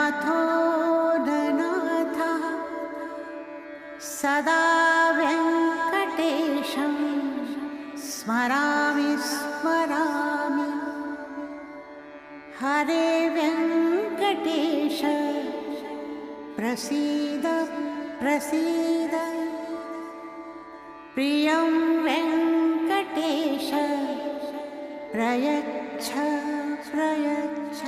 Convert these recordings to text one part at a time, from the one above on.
नाथो ननाथः सदा वेङ्कटेशं स्मरामि स्मरामि। हरे वेङ्कटेश प्रसीद प्रसीद। प्रियं वेङ्कटेश प्रयच्छ प्रयच्छ।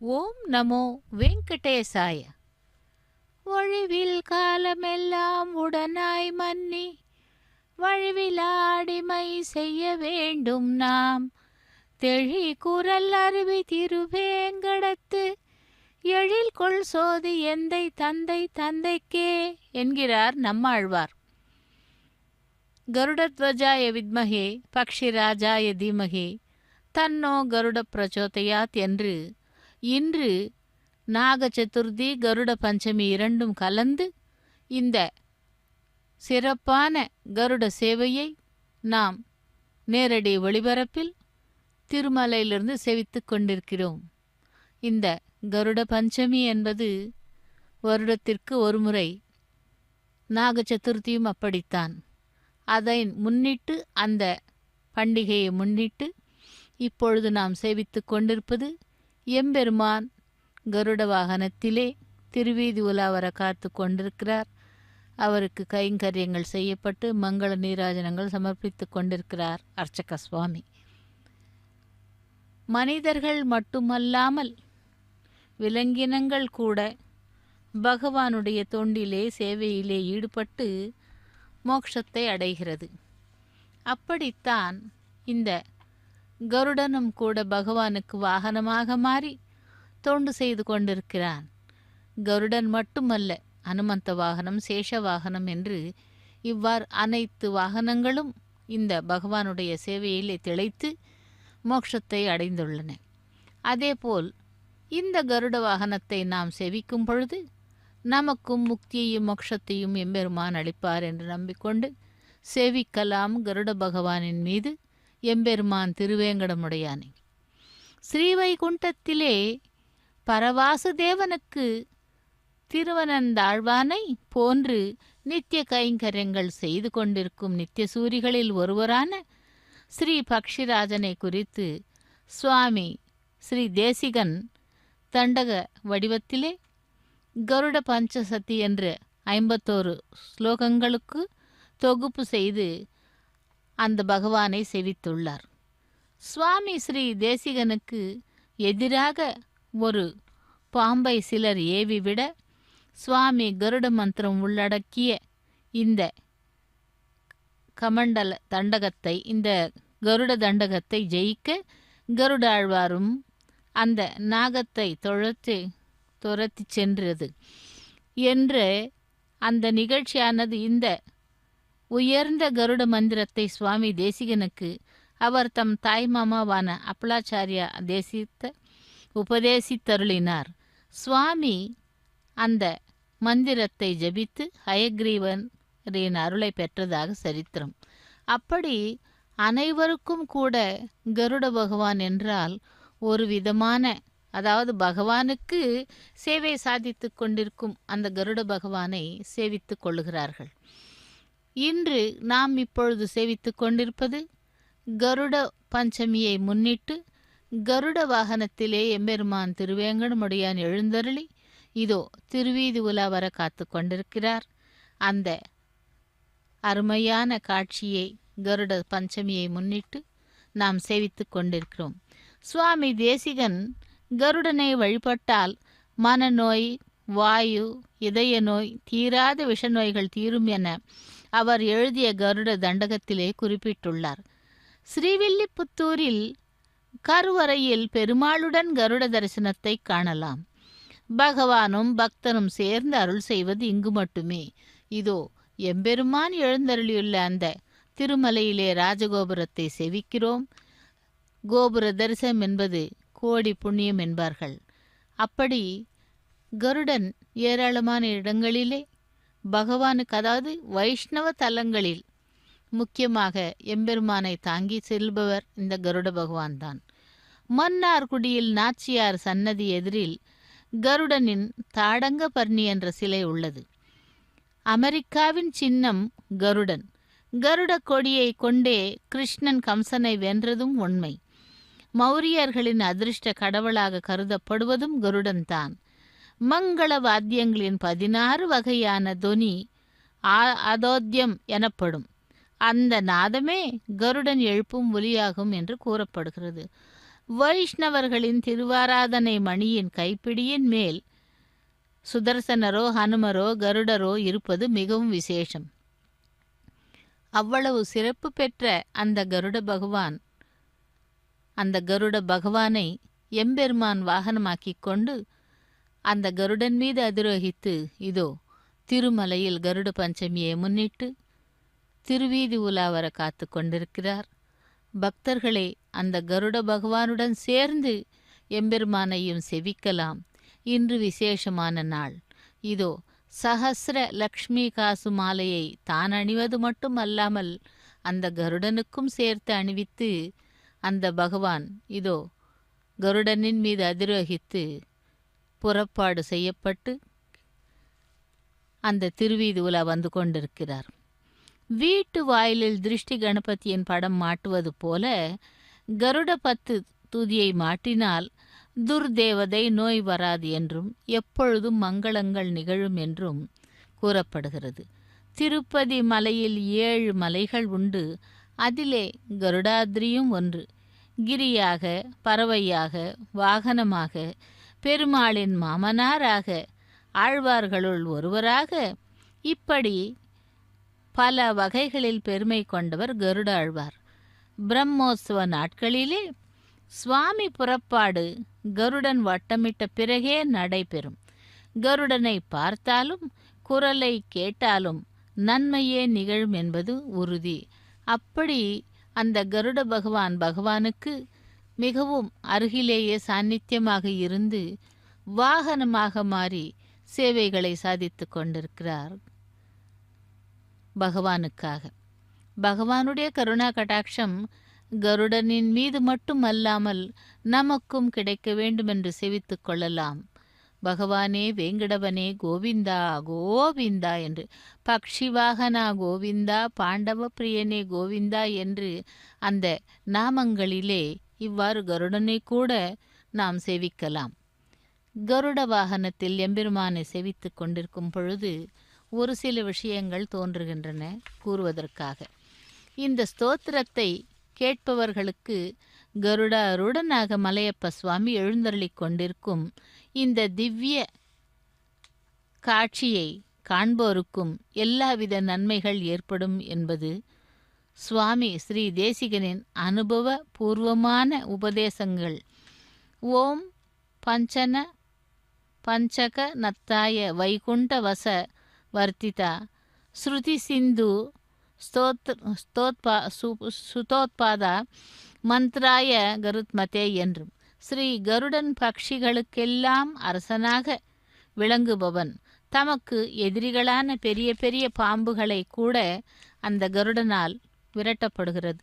ஓம் நமோ வெங்கடேசாய. ஒழிவில் காலமெல்லாம் உடனாய் மன்னி வழிவிலாடிமை செய்ய வேண்டும் நாம். தெழி குரல் அருவி திருவேங்கடத்து எழில் கொள் சோதி எந்தை தந்தை தந்தைக்கே என்கிறார் நம்மாழ்வார். கருடத்வஜாய வித்மகே பக்ஷிராஜாய தீமகே தன்னோ கருட பிரச்சோதயாத் என்று இன்று நாக சதுர்த்தி கருட பஞ்சமி இரண்டும் கலந்து இந்த சிறப்பான கருட சேவையை நாம் நேரடி ஒளிபரப்பில் திருமலையிலிருந்து செவித்து கொண்டிருக்கிறோம். இந்த கருட பஞ்சமி என்பது வருடத்திற்கு ஒரு முறை, நாக சதுர்த்தியும் அப்படித்தான். அதை முன்னிட்டு, அந்த பண்டிகையை முன்னிட்டு இப்பொழுது நாம் சேவித்து கொண்டிருப்பது எம்பெருமான் கருட வாகனத்திலே திருவீதி உலா வர காத்து கொண்டிருக்கிறார். அவருக்கு கைங்கரியங்கள் செய்யப்பட்டு மங்கள நீராஜனங்கள் சமர்ப்பித்து கொண்டிருக்கிறார் அர்ச்சக சுவாமி. மனிதர்கள் மட்டுமல்லாமல் விலங்கினங்கள் கூட பகவானுடைய தொண்டிலே சேவையிலே ஈடுபட்டு மோட்சத்தை அடைகிறது. அப்படித்தான் இந்த கருடனும் கூட பகவானுக்கு வாகனமாக மாறி தொண்டு செய்து கொண்டிருக்கிறான். கருடன் மட்டுமல்ல, அனுமந்த வாகனம், சேஷ வாகனம் என்று இவ்வாறு அனைத்து வாகனங்களும் இந்த பகவானுடைய சேவையிலே திளைத்து மோட்சத்தை அடைந்துள்ளன. அதேபோல் இந்த கருட வாகனத்தை நாம் சேவிக்கும் பொழுது நமக்கும் முக்தியையும் மோட்சத்தையும் எம்பெருமான் அளிப்பார் என்று நம்பிக்கொண்டு சேவிக்கலாம் கருட பகவானின் மீது எம்பெருமான் திருவேங்கடமுடையானை. ஸ்ரீவைகுண்டத்திலே பரவாசுதேவனுக்கு திருவனந்தாழ்வானை போன்று நித்திய கைங்கரியங்கள் செய்து கொண்டிருக்கும் நித்தியசூரிகளில் ஒருவரான ஸ்ரீ பக்ஷிராஜனை குறித்து சுவாமி ஸ்ரீ தேசிகன் தண்டக வடிவத்திலே கருட பஞ்சசதி என்ற 51 ஸ்லோகங்களுக்கு தொகுப்பு செய்து அந்த பகவானை செவித்துள்ளார். சுவாமி ஸ்ரீ தேசிகனுக்கு எதிராக ஒரு பாம்பை சிலர் ஏவிவிட சுவாமி கருட மந்திரம் உள்ளடக்கிய இந்த கமண்டல தண்டகத்தை, இந்த கருட தண்டகத்தை ஜெயிக்க கருடாழ்வாரும் அந்த நாகத்தை துரத்தி சென்றது என்ற அந்த நிகழ்ச்சியானது இந்த உயர்ந்த கருட மந்திரத்தை சுவாமி தேசிகனுக்கு அவர் தம் தாய்மாமாவான அப்பலாச்சாரியா உபதேசித்தருளினார். சுவாமி அந்த மந்திரத்தை ஜபித்து ஹயக்ரீவரின் அருளை பெற்றதாக சரித்திரம். அப்படி அனைவருக்கும் கூட கருட பகவான் என்றால் ஒரு விதமான, அதாவது பகவானுக்கு சேவை சாதித்து கொண்டிருக்கும் அந்த கருட பகவானை சேவித்து கொள்ளுகிறார்கள். இன்று நாம் இப்பொழுது சேவித்து கொண்டிருப்பது கருட பஞ்சமியை முன்னிட்டு கருட வாகனத்திலே எம்பெருமான் திருவேங்கடமுடையான் எழுந்தருளி இதோ திருவீதி உலா வர காத்து கொண்டிருக்கிறார். அந்த அருமையான காட்சியை கருட பஞ்சமியை முன்னிட்டு நாம் சேவித்து கொண்டிருக்கிறோம். சுவாமி தேசிகன் கருடனை வழிபட்டால் மனநோய், வாயு, இதய நோய், தீராத விஷநோய்கள் தீரும் என அவர் எழுதிய கருட தண்டகத்திலே குறிப்பிட்டுள்ளார். ஸ்ரீவில்லிபுத்தூரில் கருவறையில் பெருமாளுடன் கருட தரிசனத்தை காணலாம். பகவானும் பக்தனும் சேர்ந்து அருள் செய்வது இங்கு மட்டுமே. இதோ எம்பெருமான் எழுந்தருளியுள்ள அந்த திருமலையிலே ராஜகோபுரத்தை செவிக்கிறோம். கோபுர தரிசனம் என்பது கோடி புண்ணியம் என்பார்கள். அப்படி கருடன் ஏராளமான இடங்களிலே பகவானுக்கு, அதாவது வைஷ்ணவ தலங்களில் முக்கியமாக எம்பெருமானை தாங்கி செல்பவர் இந்த கருட பகவான் தான். மன்னார்குடியில் நாச்சியார் சன்னதி எதிரில் கருடனின் தாடங்க பர்ணி என்ற சிலை உள்ளது. அமெரிக்காவின் சின்னம் கருடன். கருட கொடியை கொண்டே கிருஷ்ணன் கம்சனை வென்றதும் உண்மை. மௌரியர்களின் அதிர்ஷ்ட கடவுளாக கருதப்படுவதும் கருடன் தான். மங்கள வாத்தியங்களின் 16 வகையான தொனி அதோத்தியம் எனப்படும். அந்த நாதமே கருடன் எழுப்பும் ஒலியாகும் என்று கூறப்படுகிறது. வைஷ்ணவர்களின் திருவாராதனை மணியின் கைப்பிடியின் மேல் சுதர்சனரோ ஹனுமரோ கருடரோ இருப்பது மிகவும் விசேஷம். அவ்வளவு சிறப்பு பெற்ற அந்த கருட பகவானை எம்பெருமான் வாகனமாக்கிக் கொண்டு அந்த கருடன் மீது அதிரோகித்து இதோ திருமலையில் கருட பஞ்சமியை முன்னிட்டு திருவீதி உலா வர காத்து கொண்டிருக்கிறார். பக்தர்களே, அந்த கருட பகவானுடன் சேர்ந்து எம்பெருமானையும் செவிக்கலாம். இன்று விசேஷமான நாள். இதோ சஹஸ்ர லக்ஷ்மி காசு மாலையை தான் அணிவது மட்டும் அல்லாமல் அந்த கருடனுக்கும் சேர்த்து அணிவித்து அந்த பகவான் இதோ கருடனின் மீது அதிரோகித்து புறப்பாடு செய்யப்பட்டு அந்த திருவீதி உலா வந்து கொண்டிருக்கிறார். வீட்டு வாயிலில் திருஷ்டி கணபதியின் படம் மாட்டுவது போல கருட 10 துதியை மாட்டினால் துர்தேவதை நோய் வராது என்றும் எப்பொழுதும் மங்களங்கள் நிகழும் என்றும் கூறப்படுகிறது. திருப்பதி மலையில் 7 மலைகள் உண்டு. அதிலே கருடாத்ரியும் ஒன்று. கிரியாக, பறவையாக, வாகனமாக, பெருமாளின் மாமனாராக, ஆழ்வார்களுள் ஒருவராக, இப்படி பல வகைகளில் பெருமை கொண்டவர் கருட ஆழ்வார். பிரம்மோற்சவ நாட்களிலே சுவாமி புறப்பாடு கருடன் வட்டமிட்ட பிறகே நடைபெறும். கருடனை பார்த்தாலும் குரலை கேட்டாலும் நன்மையே நிகழும் என்பது உறுதி. அப்படி அந்த கருட பகவானுக்கு மிகவும் அருகிலேயே சாநித்தியமாக இருந்து வாகனமாக மாறி சேவைகளை சாதித்து கொண்டிருக்கிறார். பகவானுக்காக பகவானுடைய கருணா கடாட்சம் கருடனின் மீது மட்டும் அல்லாமல் நமக்கும் கிடைக்க வேண்டுமென்று செவித்து கொள்ளலாம். பகவானே வேங்கடவனே கோவிந்தா கோவிந்தா என்று, பக்ஷி வாகனா கோவிந்தா, பாண்டவ பிரியனே கோவிந்தா என்று அந்த நாமங்களிலே இவ்வாறு கருடனை கூட நாம் சேவிக்கலாம். கருட வாகனத்தில் எம்பெருமானை சேவித்துக் கொண்டிருக்கும் பொழுது ஒரு சில விஷயங்கள் தோன்றுகின்றன கூறுவதற்காக. இந்த ஸ்தோத்திரத்தை கேட்பவர்களுக்கு கருடாரூடனாக மலையப்ப சுவாமி எழுந்தருளிக் கொண்டிருக்கும் இந்த திவ்ய காட்சியை காண்போருக்கும் எல்லாவித நன்மைகள் ஏற்படும் என்பது சுவாமி ஸ்ரீ தேசிகனின் அனுபவ பூர்வமான உபதேசங்கள். ஓம் பஞ்சக நத்தாய வைகுண்ட வச வர்த்திதா ஸ்ருதி சிந்து சுதோத்பாதா மந்த்ராய கருத்மதே என்றும் ஸ்ரீ கருடன் பக்ஷிகளுக்கெல்லாம் அரசனாக விளங்குபவன் தமக்கு எதிரிகளான பெரிய பெரிய பாம்புகளை கூட அந்த கருடனால் விரட்டப்படுகிறது.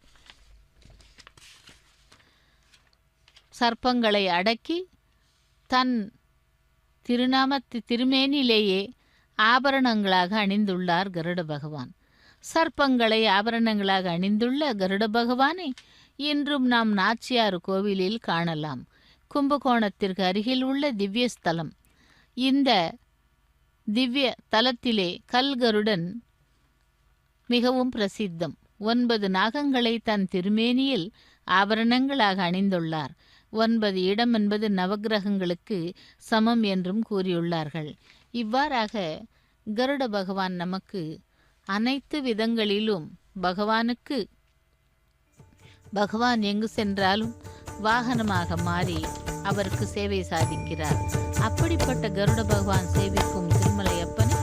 சர்ப்பங்களை அடக்கி தன் திருமேனிலேயே ஆபரணங்களாக அணிந்துள்ளார் கருட பகவான். சர்ப்பங்களை ஆபரணங்களாக அணிந்துள்ள கருட பகவானை இன்றும் நாம் நாச்சியாறு கோவிலில் காணலாம். கும்பகோணத்திற்கு அருகில் உள்ள திவ்ய ஸ்தலம். இந்த திவ்ய தலத்திலே கல்கருடன் மிகவும் பிரசித்தம். 9 நாகங்களை தன் திருமேனியில் ஆபரணங்களாக அணிந்துள்ளார். 9 இடம் என்பது நவக்கிரகங்களுக்கு சமம் என்றும் கூறியுள்ளார்கள். இவ்வாறாக கருட பகவான் நமக்கு அனைத்து விதங்களிலும் பகவான் எங்கு சென்றாலும் வாகனமாக மாறி அவருக்கு சேவை சாதிக்கிறார். அப்படிப்பட்ட கருட பகவான் சேவிக்கும் திருமலையப்பனை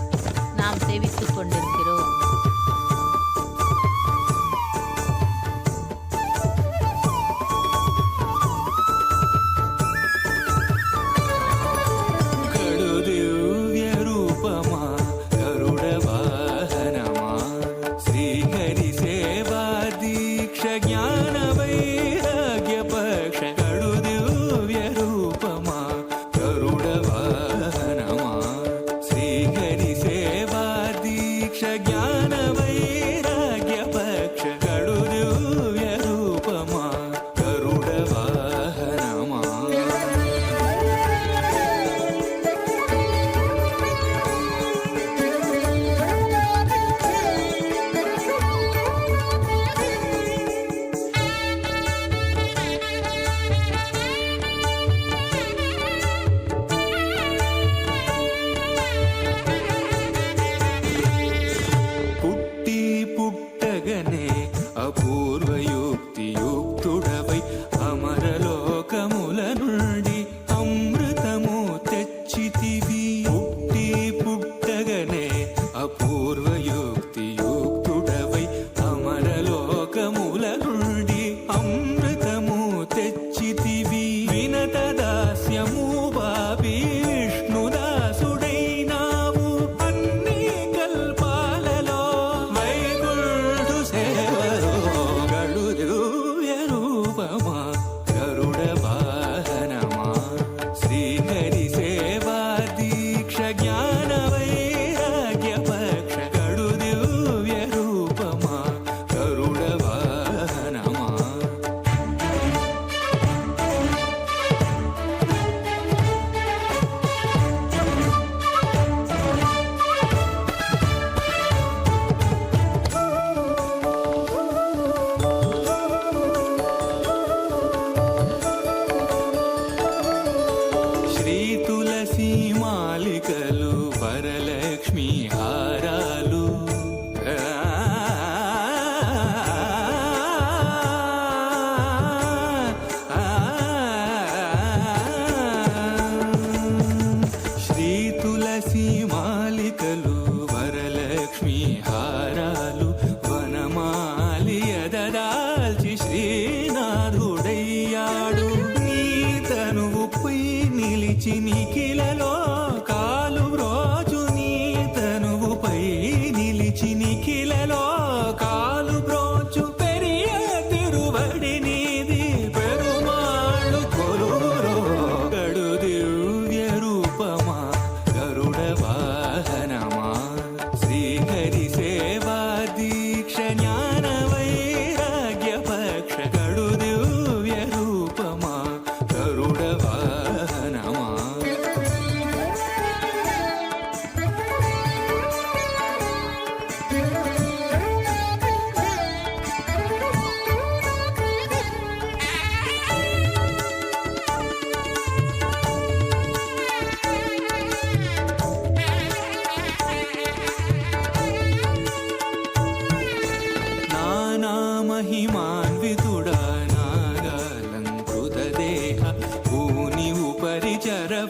நாம் சேவித்துக் கொண்டிருக்கிறோம்.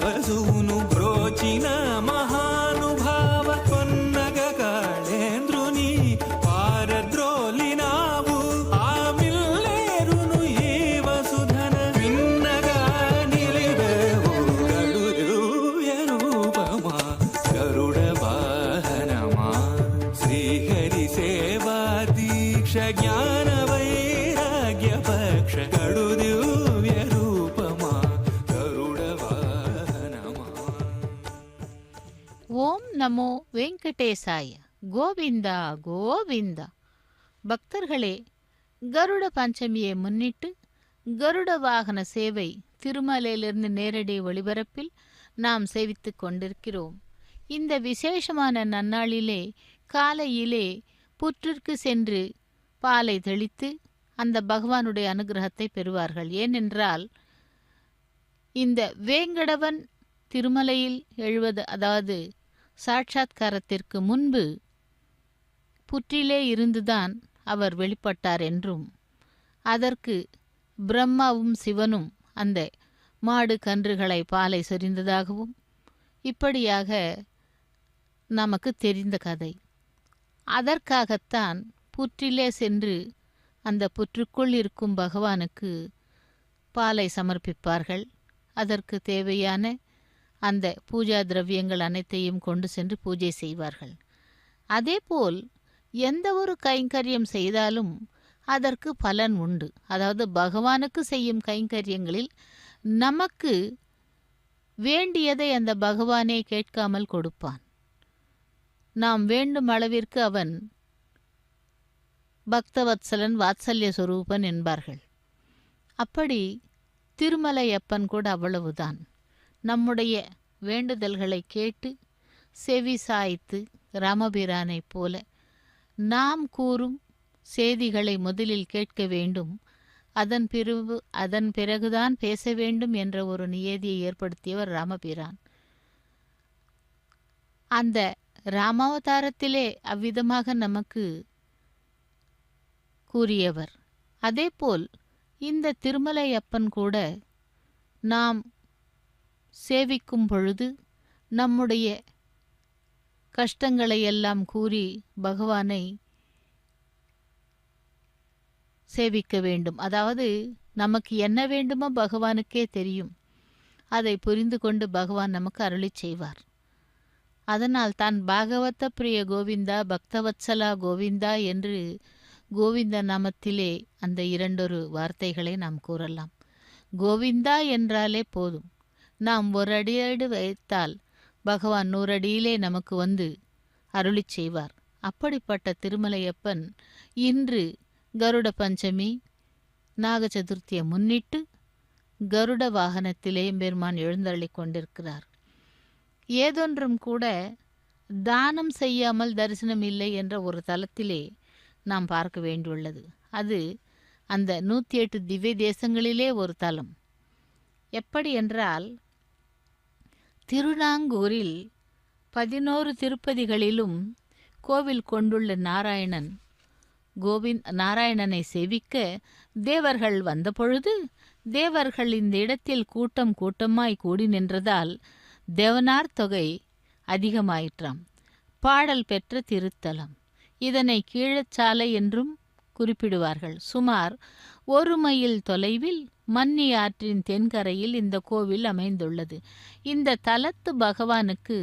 వసూను బ్రోచిన మహానుభావ పొన్నగ కాళేంద్రుని పారద్రోలినావు ఆ మిల్లేరును ఈ వసుధన విన్నగా నిలివేవు గరుడ రూపమా గరుడ వాహనమా శ్రీహరి సేవా దీక్ష జ్ఞాన వైరాగ్య పక్ష గడు దివ్య రూపమా గరుడ వాహనమా. ஓம் நமோ வெங்கடேசாய. கோவிந்தா கோவிந்தா. பக்தர்களே, கருட பஞ்சமியை முன்னிட்டு கருட வாகன சேவை திருமலையிலிருந்து நேரடி ஒளிபரப்பில் நாம் சேவித்துக் கொண்டிருக்கிறோம். இந்த விசேஷமான நன்னாளிலே காலையிலே புற்றிற்கு சென்று பாலை தெளித்து அந்த பகவானுடைய அனுகிரகத்தை பெறுவார்கள். ஏனென்றால் இந்த வேங்கடவன் திருமலையில் எழுவது, அதாவது சாட்சாத்காரத்திற்கு முன்பு புற்றிலே இருந்துதான் அவர் வெளிப்பட்டார் என்றும், அதற்கு பிரம்மாவும் சிவனும் அந்த மாடு கன்றுகளை பாலை சொரிந்ததாகவும் இப்படியாக நமக்கு தெரிந்த கதை. அதற்காகத்தான் புற்றிலே சென்று அந்த புற்றுக்குள் இருக்கும் பகவானுக்கு பாலை சமர்ப்பிப்பார்கள். அதற்கு தேவையான அந்த பூஜா திரவியங்கள் அனைத்தையும் கொண்டு சென்று பூஜை செய்வார்கள். அதேபோல் எந்த ஒரு கைங்கரியம் செய்தாலும் அதற்கு பலன் உண்டு. அதாவது பகவானுக்கு செய்யும் கைங்கரியங்களில் நமக்கு வேண்டியதை அந்த பகவானே கேட்காமல் கொடுப்பான். நாம் வேண்டும் அளவிற்கு அவன் பக்தவத்சலன், வாத்சல்ய சொரூபன் என்பார்கள். அப்படி திருமலையப்பன் கூட அவ்வளவுதான். நம்முடைய வேண்டுதல்களை கேட்டு செவி சாய்த்து ராமபிரானைப் போல நாம் கூறும் செய்திகளை முதலில் கேட்க வேண்டும், அதன் பிறகுதான் பேச வேண்டும் என்ற ஒரு நியதியை ஏற்படுத்தியவர் ராமபிரான். அந்த ராமாவதாரத்திலே அவ்விதமாக நமக்கு கூறியவர். அதேபோல் இந்த திருமலையப்பன் கூட நாம் சேவிக்கும் பொழுது நம்முடைய கஷ்டங்களை எல்லாம் கூறி பகவானை சேவிக்க வேண்டும். அதாவது நமக்கு என்ன வேண்டுமோ பகவானுக்கே தெரியும். அதை புரிந்து கொண்டு பகவான் நமக்கு அருளிச் செய்வார். அதனால் தான் பாகவத பிரிய கோவிந்தா, பக்தவத்சலா கோவிந்தா என்று கோவிந்த நாமத்திலே அந்த இரண்டொரு வார்த்தைகளை நாம் கூறலாம். கோவிந்தா என்றாலே போதும். நாம் ஒரு அடியடி வைத்தால் பகவான் 100 அடியிலே நமக்கு வந்து அருளிச் செய்வார். அப்படிப்பட்ட திருமலையப்பன் இன்று கருட பஞ்சமி நாக சதுர்த்தியை முன்னிட்டு கருட வாகனத்திலே பெருமான் எழுந்தருளிக் கொண்டிருக்கிறார். ஏதொன்றும் கூட தானம் செய்யாமல் தரிசனம் இல்லை என்ற ஒரு தலத்திலே நாம் பார்க்க வேண்டியுள்ளது. அது அந்த 108 திவ்ய தேசங்களிலே ஒரு தலம். எப்படி என்றால், திருநாங்கூரில் 11 திருப்பதிகளிலும் கோவில் கொண்டுள்ள நாராயணனை சேவிக்க தேவர்கள் வந்தபொழுது தேவர்கள் இந்த இடத்தில் கூட்டம் கூட்டமாய் கூடி நின்றதால் தேவனார் தொகை அதிகமாயிற்றாம். பாடல் பெற்ற திருத்தலம். இதனை கீழச்சாலை என்றும் குறிப்பிடுவார்கள். சுமார் 1 மைல் தொலைவில் மன்னி ஆற்றின் தென்கரையில் இந்த கோவில் அமைந்துள்ளது. இந்த தலத்து பகவானுக்கு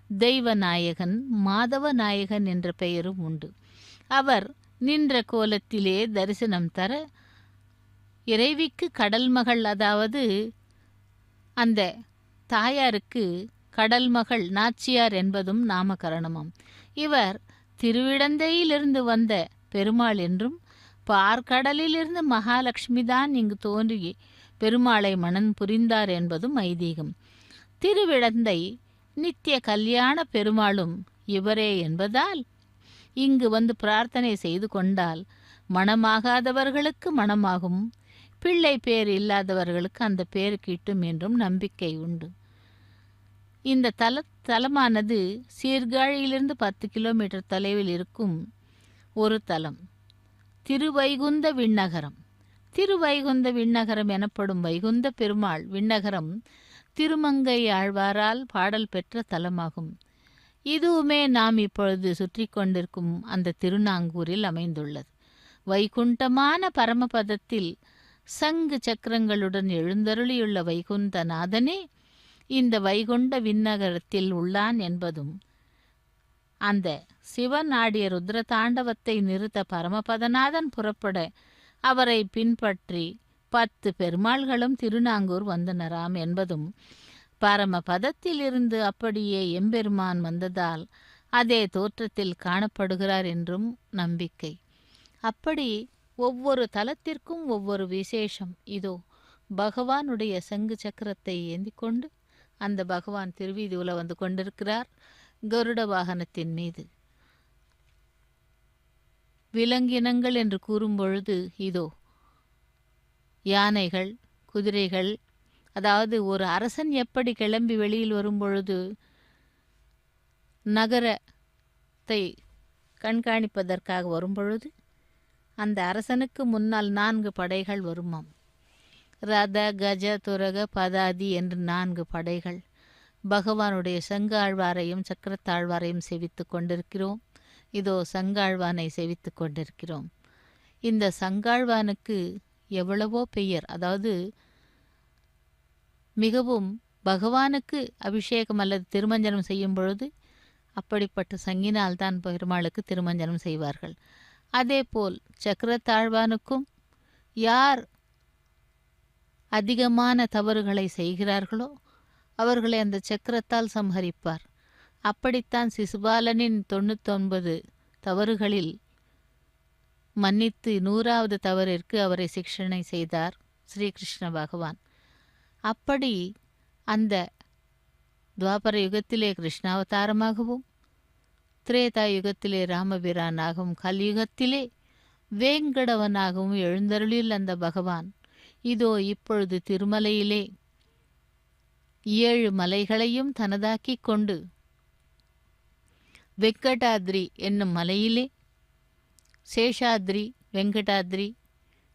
தெய்வநாயகன், மாதவநாயகன் என்ற பெயரும் உண்டு. அவர் நின்ற கோலத்திலே தரிசனம் தர இறைவிக்கு கடல் மகள், அதாவது அந்த தாயாருக்கு கடல் மகள் நாச்சியார் என்பதும் நாமகரணமாம். இவர் திருவிடந்தையிலிருந்து வந்த பெருமாள் என்றும், பார்க்கடலிலிருந்து மகாலட்சுமி தான் இங்கு தோன்றி பெருமாளை மணம் புரிந்தார் என்பதும் ஐதீகம். திருவிடந்தை நித்திய கல்யாண பெருமாளும் இவரே என்பதால் இங்கு வந்து பிரார்த்தனை செய்து கொண்டால் மணமாகாதவர்களுக்கு மணமாகும், பிள்ளை பேர் இல்லாதவர்களுக்கு அந்த பேர் கிட்டும் என்றும் நம்பிக்கை உண்டு. இந்த தலமானது சீர்காழியிலிருந்து 10 கிலோமீட்டர் தொலைவில் இருக்கும் ஒரு தலம். திருவைகுந்த விண்ணகரம். திருவைகுந்த விண்ணகரம் எனப்படும் வைகுந்த பெருமாள் விண்ணகரம் திருமங்கை ஆழ்வாரால் பாடல் பெற்ற தலமாகும். இதுவுமே நாம் இப்பொழுது சுற்றி கொண்டிருக்கும் அந்த திருநாங்கூரில் அமைந்துள்ளது. வைகுண்டமான பரமபதத்தில் சங்கு சக்கரங்களுடன் எழுந்தருளியுள்ள வைகுந்தநாதனே இந்த வைகுண்ட விண்ணகரத்தில் உள்ளான் என்பதும், அந்த சிவன் ஆடிய ருத்ர தாண்டவத்தை நிறுத்த பரமபதநாதன் புறப்பட அவரை பின்பற்றி 10 பெருமாள்களும் திருநாங்கூர் வந்தனராம் என்பதும், பரமபதத்திலிருந்து அப்படியே எம்பெருமான் வந்ததால் அதே தோற்றத்தில் காணப்படுகிறார் என்றும் நம்பிக்கை. அப்படி ஒவ்வொரு தலத்திற்கும் ஒவ்வொரு விசேஷம். இதோ பகவானுடைய சங்கு சக்கரத்தை ஏந்தி கொண்டு அந்த பகவான் திருவீதியுல வந்து கொண்டிருக்கிறார் கருட வாகனத்தின் மீது. விலங்கினங்கள் என்று கூறும்பொழுது இதோ யானைகள், குதிரைகள், அதாவது ஒரு அரசன் எப்படி கிளம்பி வெளியில் வரும்பொழுது நகரத்தை கண்காணிப்பதற்காக வரும்பொழுது அந்த அரசனுக்கு முன்னால் 4 படைகள் வருமாம். ரத, கஜ, துரக, பதாதி என்று 4 படைகள். பகவானுடைய சங்காழ்வாரையும் சக்கரத்தாழ்வாரையும் சேவித்து கொண்டிருக்கிறோம். இதோ சங்காழ்வானை சேவித்து கொண்டிருக்கிறோம். இந்த சங்காழ்வானுக்கு எவ்வளவோ பெயர். அதாவது மிகவும் பகவானுக்கு அபிஷேகம் அல்லது திருமஞ்சனம் செய்யும் பொழுது அப்படிப்பட்ட சங்கினால் தான் பெருமாளுக்கு திருமஞ்சனம் செய்வார்கள். அதேபோல் சக்கரத்தாழ்வானுக்கும் யார் அதிகமான தவறுகளை செய்கிறார்களோ அவர்களை அந்த சக்கரத்தால் சம்ஹரிப்பார். அப்படித்தான் சிசுபாலனின் 99 தவறுகளில் மன்னித்து 100வது தவறிற்கு அவரை சிக்ஷனை செய்தார் ஸ்ரீகிருஷ்ண பகவான். அப்படி அந்த துவாபர யுகத்திலே கிருஷ்ணாவதாரமாகவும், திரேதா யுகத்திலே ராமபிரானாகவும், கலியுகத்திலே வேங்கடவனாகவும் எழுந்தருளில் அந்த பகவான் இதோ இப்பொழுது திருமலையிலே 7 மலைகளையும் தனதாக்கிக் கொண்டு வெங்கடாத்ரி என்னும் மலையிலே சேஷாத்ரி, வெங்கடாத்ரி,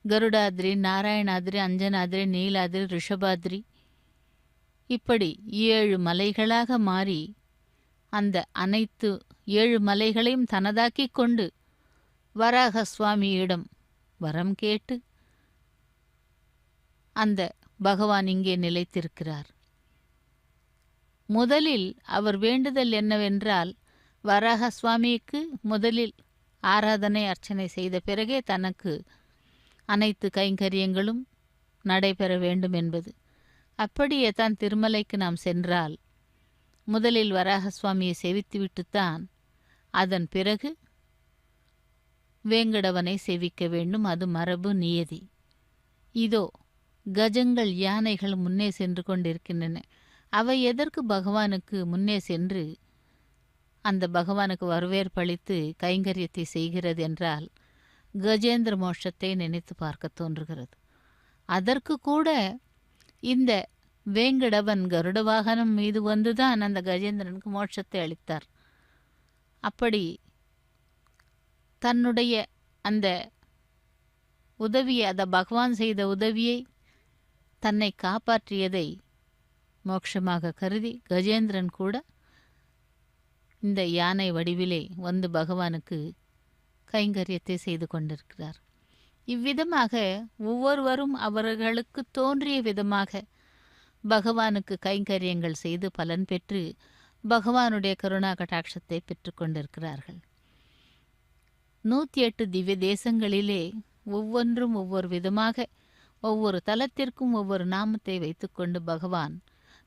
கருடாத்ரி, நாராயணாத்ரி, அஞ்சனாத்ரி, நீலாத்ரி, ரிஷபாத்ரி இப்படி 7 மலைகளாக மாறி அந்த அனைத்து 7 மலைகளையும் தனதாக்கிக் கொண்டு வராக சுவாமியிடம் வரம் கேட்டு அந்த பகவான் இங்கே நிலைத்திருக்கிறார். முதலில் அவர் வேண்டுதல் என்னவென்றால், வராக சுவாமிக்கு முதலில் ஆராதனை அர்ச்சனை செய்த பிறகே தனக்கு அனைத்து கைங்கரியங்களும் நடைபெற வேண்டும் என்பது. அப்படியே தான் திருமலைக்கு நாம் சென்றால் முதலில் வராக சுவாமியை சேவித்துவிட்டுத்தான் அதன் பிறகு வேங்கடவனை சேவிக்க வேண்டும். அது மரபு, நியதி. இதோ கஜங்கள், யானைகள் முன்னே சென்று கொண்டிருக்கின்றன. அவை எதற்கு பகவானுக்கு முன்னே சென்று அந்த பகவானுக்கு வரவேற்பளித்து கைங்கரியத்தை செய்கிறது என்றால், கஜேந்திர மோட்சத்தை நினைத்து பார்க்க தோன்றுகிறது. அதற்கு கூட இந்த வேங்கடவன் கருட வாகனம் மீது வந்துதான் அந்த கஜேந்திரனுக்கு மோட்சத்தை அளித்தார். அப்படி தன்னுடைய அந்த உதவியை, அந்த பகவான் செய்த உதவியை, தன்னை காப்பாற்றியதை மோட்சமாக கருதி கஜேந்திரன் கூட இந்த யானை வடிவிலே வந்து பகவானுக்கு கைங்கரியத்தை செய்து கொண்டிருக்கிறார். இவ்விதமாக ஒவ்வொருவரும் அவர்களுக்கு தோன்றிய விதமாக பகவானுக்கு கைங்கரியங்கள் செய்து பலன் பெற்று பகவானுடைய கருணா கடாட்சத்தை பெற்றுக்கொண்டிருக்கிறார்கள். 108 திவ்ய தேசங்களிலே ஒவ்வொன்றும் ஒவ்வொரு விதமாக ஒவ்வொரு தலத்திற்கும் ஒவ்வொரு நாமத்தை வைத்துக்கொண்டு பகவான்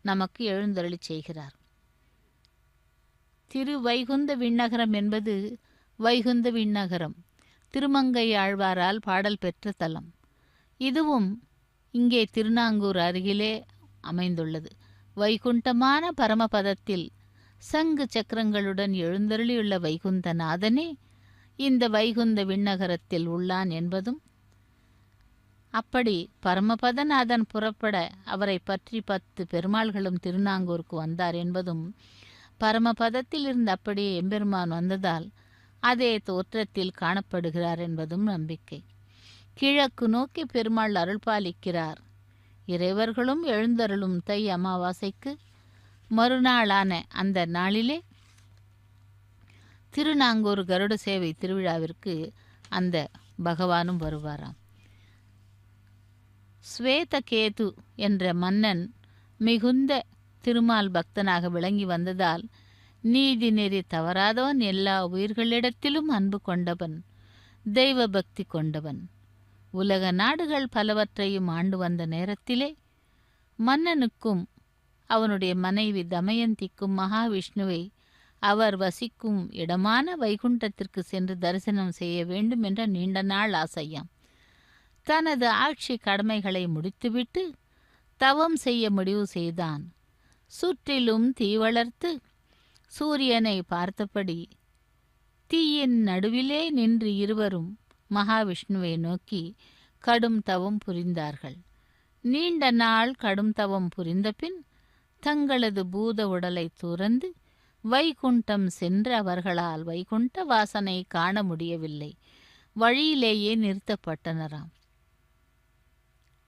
நமக்கு எழுந்தருளி செய்கிறார். திரு வைகுந்த விண்ணகரம் என்பது வைகுந்த விண்ணகரம், திருமங்கை ஆழ்வாரால் பாடல் பெற்ற தலம். இதுவும் இங்கே திருநாங்கூர் அருகிலே அமைந்துள்ளது. வைகுண்டமான பரமபதத்தில் சங்கு சக்கரங்களுடன் எழுந்தருளியுள்ள வைகுந்தநாதனே இந்த வைகுந்த விண்ணகரத்தில் உள்ளான் என்பதும், அப்படி பரமபதநாதன் புறப்பட அவரை பற்றி 10 பெருமாள்களும் திருநாங்கூருக்கு வந்தார் என்பதும், பரமபதத்தில் இருந்து அப்படியே எம்பெருமான் வந்ததால் அதே தோற்றத்தில் காணப்படுகிறார் என்பதும் நம்பிக்கை. கிழக்கு நோக்கி பெருமாள் அருள்பாலிக்கிறார் இறைவர்களும் எழுந்தருளும் தை அமாவாசைக்கு மறுநாளான அந்த நாளிலே திருநாங்கூர் கருட சேவை திருவிழாவிற்கு அந்த பகவானும் வருவாராம். ஸ்வேதகேது என்ற மன்னன் மிகுந்த திருமால் பக்தனாக விளங்கி வந்ததால் நீதி நெறி தவறாதவன், எல்லா உயிர்களிடத்திலும் அன்பு கொண்டவன், தெய்வ பக்தி கொண்டவன், உலக நாடுகள் பலவற்றையும் ஆண்டு வந்த நேரத்திலே மன்னனுக்கும் அவனுடைய மனைவி தமயந்திக்கும் மகாவிஷ்ணுவை அவர் வசிக்கும் இடமான வைகுண்டத்திற்கு சென்று தரிசனம் செய்ய வேண்டும் என்ற நீண்ட நாள் ஆசையாம். தனது ஆட்சி கடமைகளை முடித்துவிட்டு தவம் செய்ய முடிவு செய்தான். சுற்றிலும் தீ வளர்த்து சூரியனை பார்த்தபடி தீயின் நடுவிலே நின்று இருவரும் மகாவிஷ்ணுவை நோக்கி கடும் தவம் புரிந்தார்கள். நீண்ட நாள் கடும் தவம் புரிந்த பின் தங்களது பூத உடலை துறந்து வைகுண்டம் சென்று அவர்களால் வைகுண்ட வாசனை காண முடியவில்லை. வழியிலேயே நிறுத்தப்பட்டனராம்.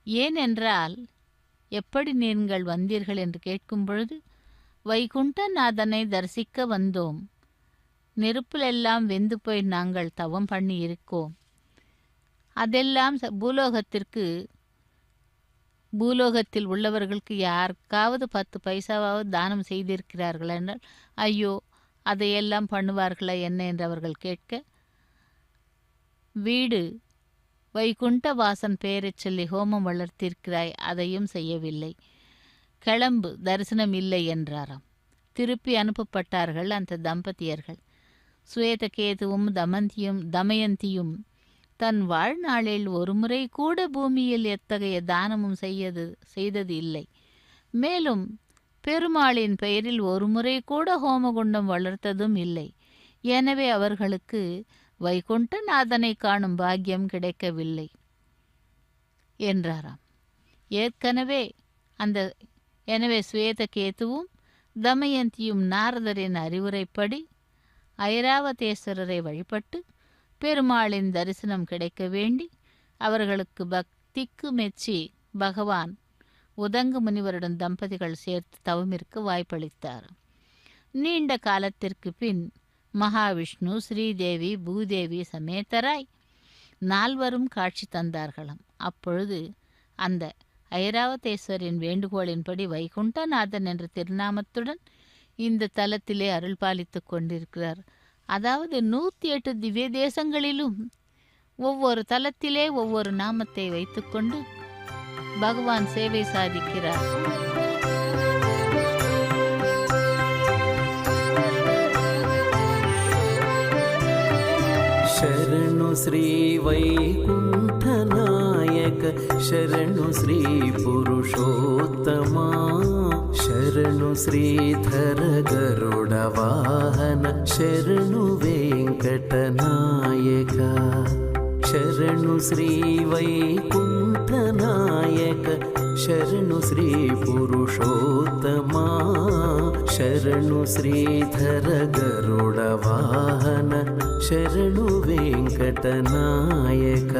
ஏனென்றால், எப்படி நீங்கள் வந்தீர்கள் என்று கேட்கும் பொழுது, வைகுண்டநாதனை தரிசிக்க வந்தோம், நெருப்பிலெல்லாம் வெந்து போய் நாங்கள் தவம் பண்ணி இருக்கோம், அதெல்லாம் பூலோகத்தில் உள்ளவர்களுக்கு யாருக்காவது 10 பைசாவாவது தானம் செய்திருக்கிறார்கள் என்றால், ஐயோ அதையெல்லாம் பண்ணுவார்களா என்ன என்று அவர்கள் கேட்க, வீடு வைகுண்ட வாசன் பெயரைச் சொல்லி ஹோமம் வளர்த்திருக்கிறாய், அதையும் செய்யவில்லை, கிளம்பு, தரிசனம் இல்லை என்றாராம். திருப்பி அனுப்பப்பட்டார்கள் அந்த தம்பதியர்கள். ஸ்வேதகேதுவும் தமயந்தியும் தன் வாழ்நாளில் ஒருமுறை கூட பூமியில் எத்தகைய தானமும் செய்தது இல்லை. மேலும் பெருமாளின் பெயரில் ஒருமுறை கூட ஹோமகுண்டம் வளர்த்ததும் இல்லை. எனவே அவர்களுக்கு வைகுண்டநாதனை காணும் பாக்கியம் கிடைக்கவில்லை என்றாராம். எனவே ஸ்வேதகேதுவும் தமயந்தியும் நாரதரின் அறிவுரைப்படி ஐராவதேஸ்வரரை வழிபட்டு பெருமாளின் தரிசனம் கிடைக்க வேண்டி அவர்களுக்கு பக்திக்கு மெச்சி பகவான் உதங்க முனிவருடன் தம்பதிகள் சேர்த்து தவமிருக்க வாய்ப்பளித்தார். நீண்ட காலத்திற்கு பின் மகாவிஷ்ணு, ஸ்ரீதேவி, பூதேவி சமேதராய் 4 காட்சி தந்தார்களாம். அப்பொழுது அந்த ஐராவதேஸ்வரின் வேண்டுகோளின்படி வைகுண்டநாதன் என்ற திருநாமத்துடன் இந்த தலத்திலே அருள் பாலித்து கொண்டிருக்கிறார். அதாவது 108 திவ்ய தேசங்களிலும் ஒவ்வொரு தலத்திலே ஒவ்வொரு நாமத்தை வைத்துக்கொண்டு பகவான் சேவை சாதிக்கிறார். ಶರಣು ಶ್ರೀ ವೈಕುಂಠನಾಯಕ, ಶರಣು ಶ್ರೀ ಪುರುಷೋತ್ತಮ, ಶರಣು ಶ್ರೀಧರ ಗರುಡ ವಾಹನ, ಶರಣು ವೆಂಕಟನಾಯಕ, ಶರಣು ಶ್ರೀ ವೈಕುಂಠನಾಯಕ, ಶರಣು ಶ್ರೀ ಪುರುಷೋತ್ತಮ, ಶರಣು ಶ್ರೀಧರ ಗರುಡ ವಾಹನ, ಶರಣು ವೆಂಕಟನಾಯಕ.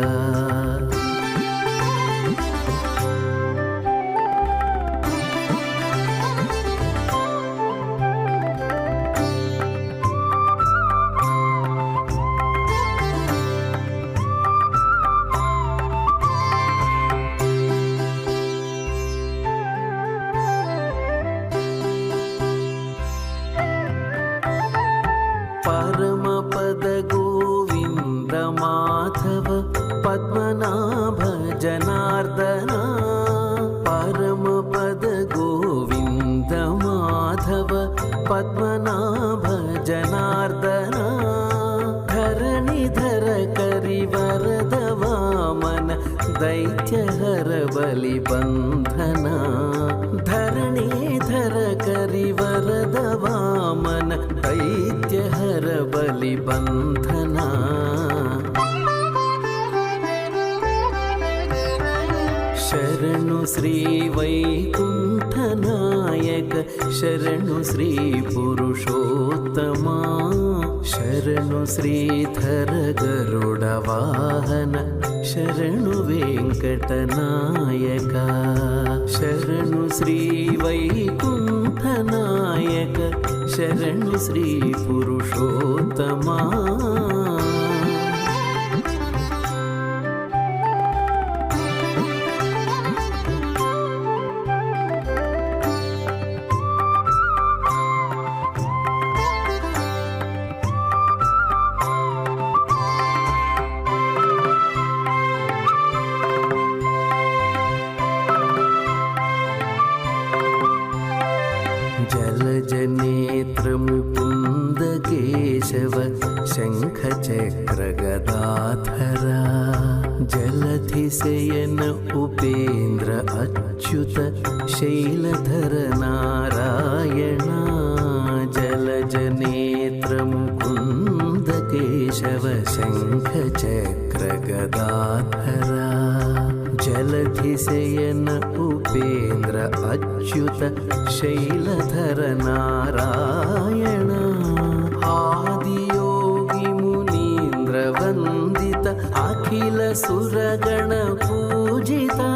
ಪರಮಪದ ಗೋವಿಂದ ಮಾಧವ ಪದ್ಮನಾಭ ಜನಾರ್ದನ, ಪರಮಪದ ಗೋವಿಂದ ಮಾಧವ ಪದ್ಮನಾಭ ಜನಾರ್ದನ, ಧರಣಿಧರ ಕರಿವರದ ವಾಮನ ದೈತ್ಯಹರ ಬಲಿಬಂಧನ, ಧರಣಿಧರ ಕರಿವರದ ವಾಮನ ದೈತ್ಯಹರ ಬಲಿಬಂಧನ. ಶರಣು ಶ್ರೀ ವೈಕುಂಠನಾಯಕ, वैकुण्ठनायक शरणु श्री पुरुषोत्तमा शरणु श्रीधर गरुडवाहन शरणु वेङ्कटनायका शरणु श्री वैकुण्ठनायक शरणु श्री पुरुषोत्तमा जलजनेत्रमुकुन्द केशव शङ्खचक्रगदाधरा जलधिशयन उपेन्द्र अच्युत शैलधर नारायणा जलजनेत्रमुकुन्द केशव शङ्खचक्रगदाधरा जलधिशयन उपेन्द्र अच्युत शैलधर नारायण आदियोगी मुनीन्द्र वन्दित अखिल सुरगण पूजिता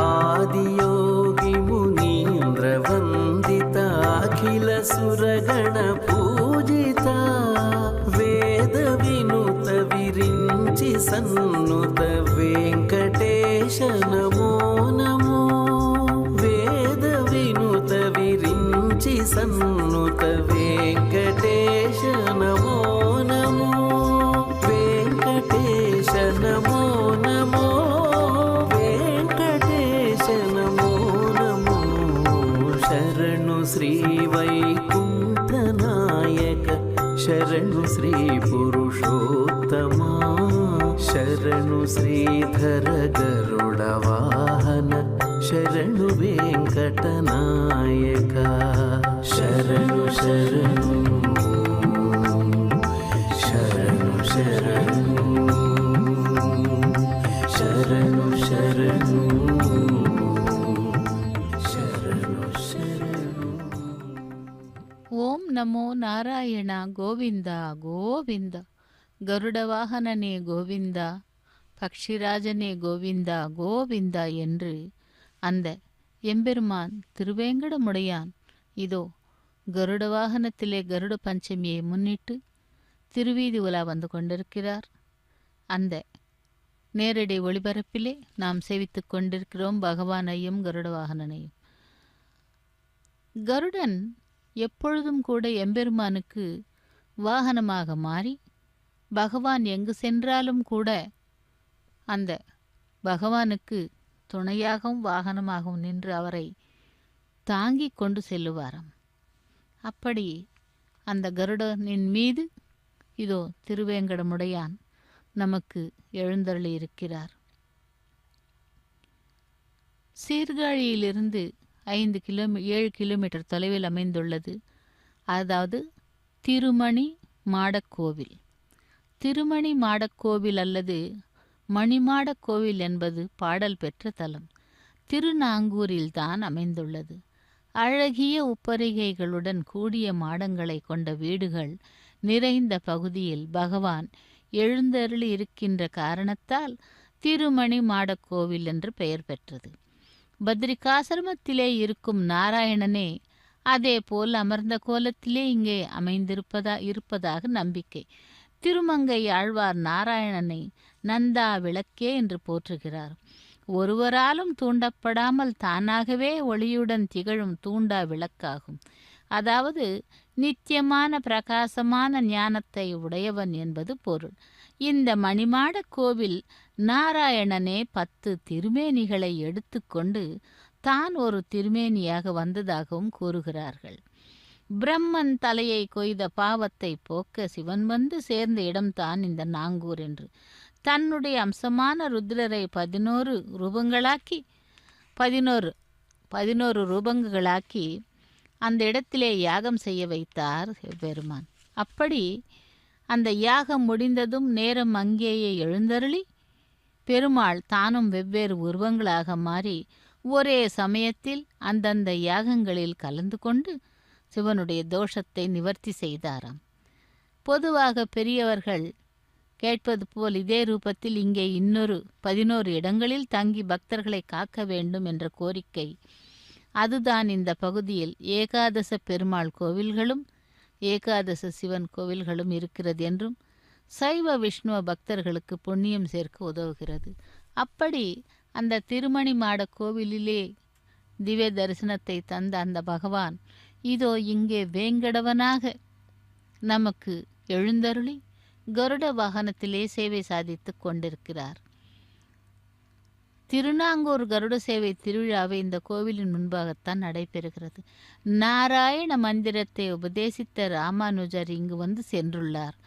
आदियोगी मुनीन्द्र वन्दित अखिल सुरगण पूजिता वेद विनुत विरिञ्चि सन्नुत वेङ्कटेश नमो नमो वेद विनुत विरिञ्चि सन्नुत वेङ्कटेश नमो नमो वेङ्कटेश नमो नमो वेङ्कटेश नमो नमो शरणु श्री वैकुण्ठनायक शरणु श्री पुरुषोत्तमा शरणु श्रीधर गरुडवाहन शरणु वेङ्कटनायका शरणु शरणु शरणु शरणु शरणु शरणु शरणु शरणु ಓಂ ನಮೋ ನಾರಾಯಣ ಗೋವಿಂದ ಗೋವಿಂದ கருட வாகனனே கோவிந்தா பக்ஷிராஜனே கோவிந்தா கோவிந்தா என்று அந்த எம்பெருமான் திருவேங்கடமுடையான் இதோ கருட வாகனத்திலே கருட பஞ்சமியை முன்னிட்டு திருவீதி உலா வந்து கொண்டிருக்கிறார். அந்த நேரடி ஒளிபரப்பிலே நாம் சேவித்து கொண்டிருக்கிறோம் பகவானையும் கருட வாகனனையும். கருடன் எப்பொழுதும் கூட எம்பெருமானுக்கு வாகனமாக மாறி பகவான் எங்கு சென்றாலும் கூட அந்த பகவானுக்கு துணையாகவும் வாகனமாகவும் நின்று அவரை தாங்கிக் கொண்டு செல்லுவாராம். அப்படி அந்த கருடனின் மீது இதோ திருவேங்கடமுடையான் நமக்கு எழுந்தருளி இருக்கிறார். சீர்காழியிலிருந்து 7 கிலோமீட்டர் தொலைவில் அமைந்துள்ளது. அதாவது திருமணி மாடக்கோவில். திருமணி மாடக்கோவில் அல்லது மணிமாடக்கோவில் என்பது பாடல் பெற்ற தலம். திருநாங்கூரில்தான் அமைந்துள்ளது. அழகிய உப்பரிகைகளுடன் கூடிய மாடங்களை கொண்ட வீடுகள் நிறைந்த பகுதியில் பகவான் எழுந்தருளி இருக்கின்ற காரணத்தால் திருமணி மாடக்கோவில் என்று பெயர் பெற்றது. பத்ரிகாசிரமத்திலே இருக்கும் நாராயணனே அதே போல் அமர்ந்த கோலத்திலே இங்கே இருப்பதாக நம்பிக்கை. திருமங்கை ஆழ்வார் நாராயணனை நந்தா விளக்கே என்று போற்றுகிறார். ஒருவராலும் தூண்டப்படாமல் தானாகவே ஒளியுடன் திகழும் தூண்டா விளக்காகும். அதாவது நித்தியமான பிரகாசமான ஞானத்தை உடையவன் என்பது பொருள். இந்த மணிமாட கோவில் நாராயணனே 10 திருமேனிகளை எடுத்துக்கொண்டு தான் ஒரு திருமேனியாக வந்ததாகவும் கூறுகிறார்கள். பிரம்மன் தலையை கொய்த பாவத்தை போக்க சிவன் வந்து சேர்ந்த இடம்தான் இந்த நாங்கூர் என்று தன்னுடைய அம்சமான ருத்ரரை 11 ரூபங்களாக்கி அந்த இடத்திலே யாகம் செய்ய வைத்தார் பெருமான். அப்படி அந்த யாகம் முடிந்ததும் நேரம் அங்கேயே எழுந்தருளி பெருமாள் தானும் வெவ்வேறு உருவங்களாக மாறி ஒரே சமயத்தில் அந்தந்த யாகங்களில் கலந்து கொண்டு சிவனுடைய தோஷத்தை நிவர்த்தி செய்தாராம். பொதுவாக பெரியவர்கள் கேட்பது போல் இதே ரூபத்தில் இங்கே இன்னொரு 11 இடங்களில் தங்கி பக்தர்களை காக்க வேண்டும் என்ற கோரிக்கை. அதுதான் இந்த பகுதியில் ஏகாதச பெருமாள் கோவில்களும் ஏகாதச சிவன் கோவில்களும் இருக்கிறது என்றும் சைவ விஷ்ணுவ பக்தர்களுக்கு புண்ணியம் சேர்க்க உதவுகிறது. அப்படி அந்த திருமணி மாட கோவிலிலே திவ்ய தரிசனத்தை தந்த அந்த பகவான் இதோ இங்கே வேங்கடவனாக நமக்கு எழுந்தருளி கருட வாகனத்திலே சேவை சாதித்து கொண்டிருக்கிறார். திருநாங்கூர் கருட சேவை திருவிழாவை இந்த கோவிலின் முன்பாகத்தான் நடைபெறுகிறது. நாராயண மந்திரத்தை உபதேசித்த ராமானுஜர் இங்கு வந்து சென்றுள்ளார்.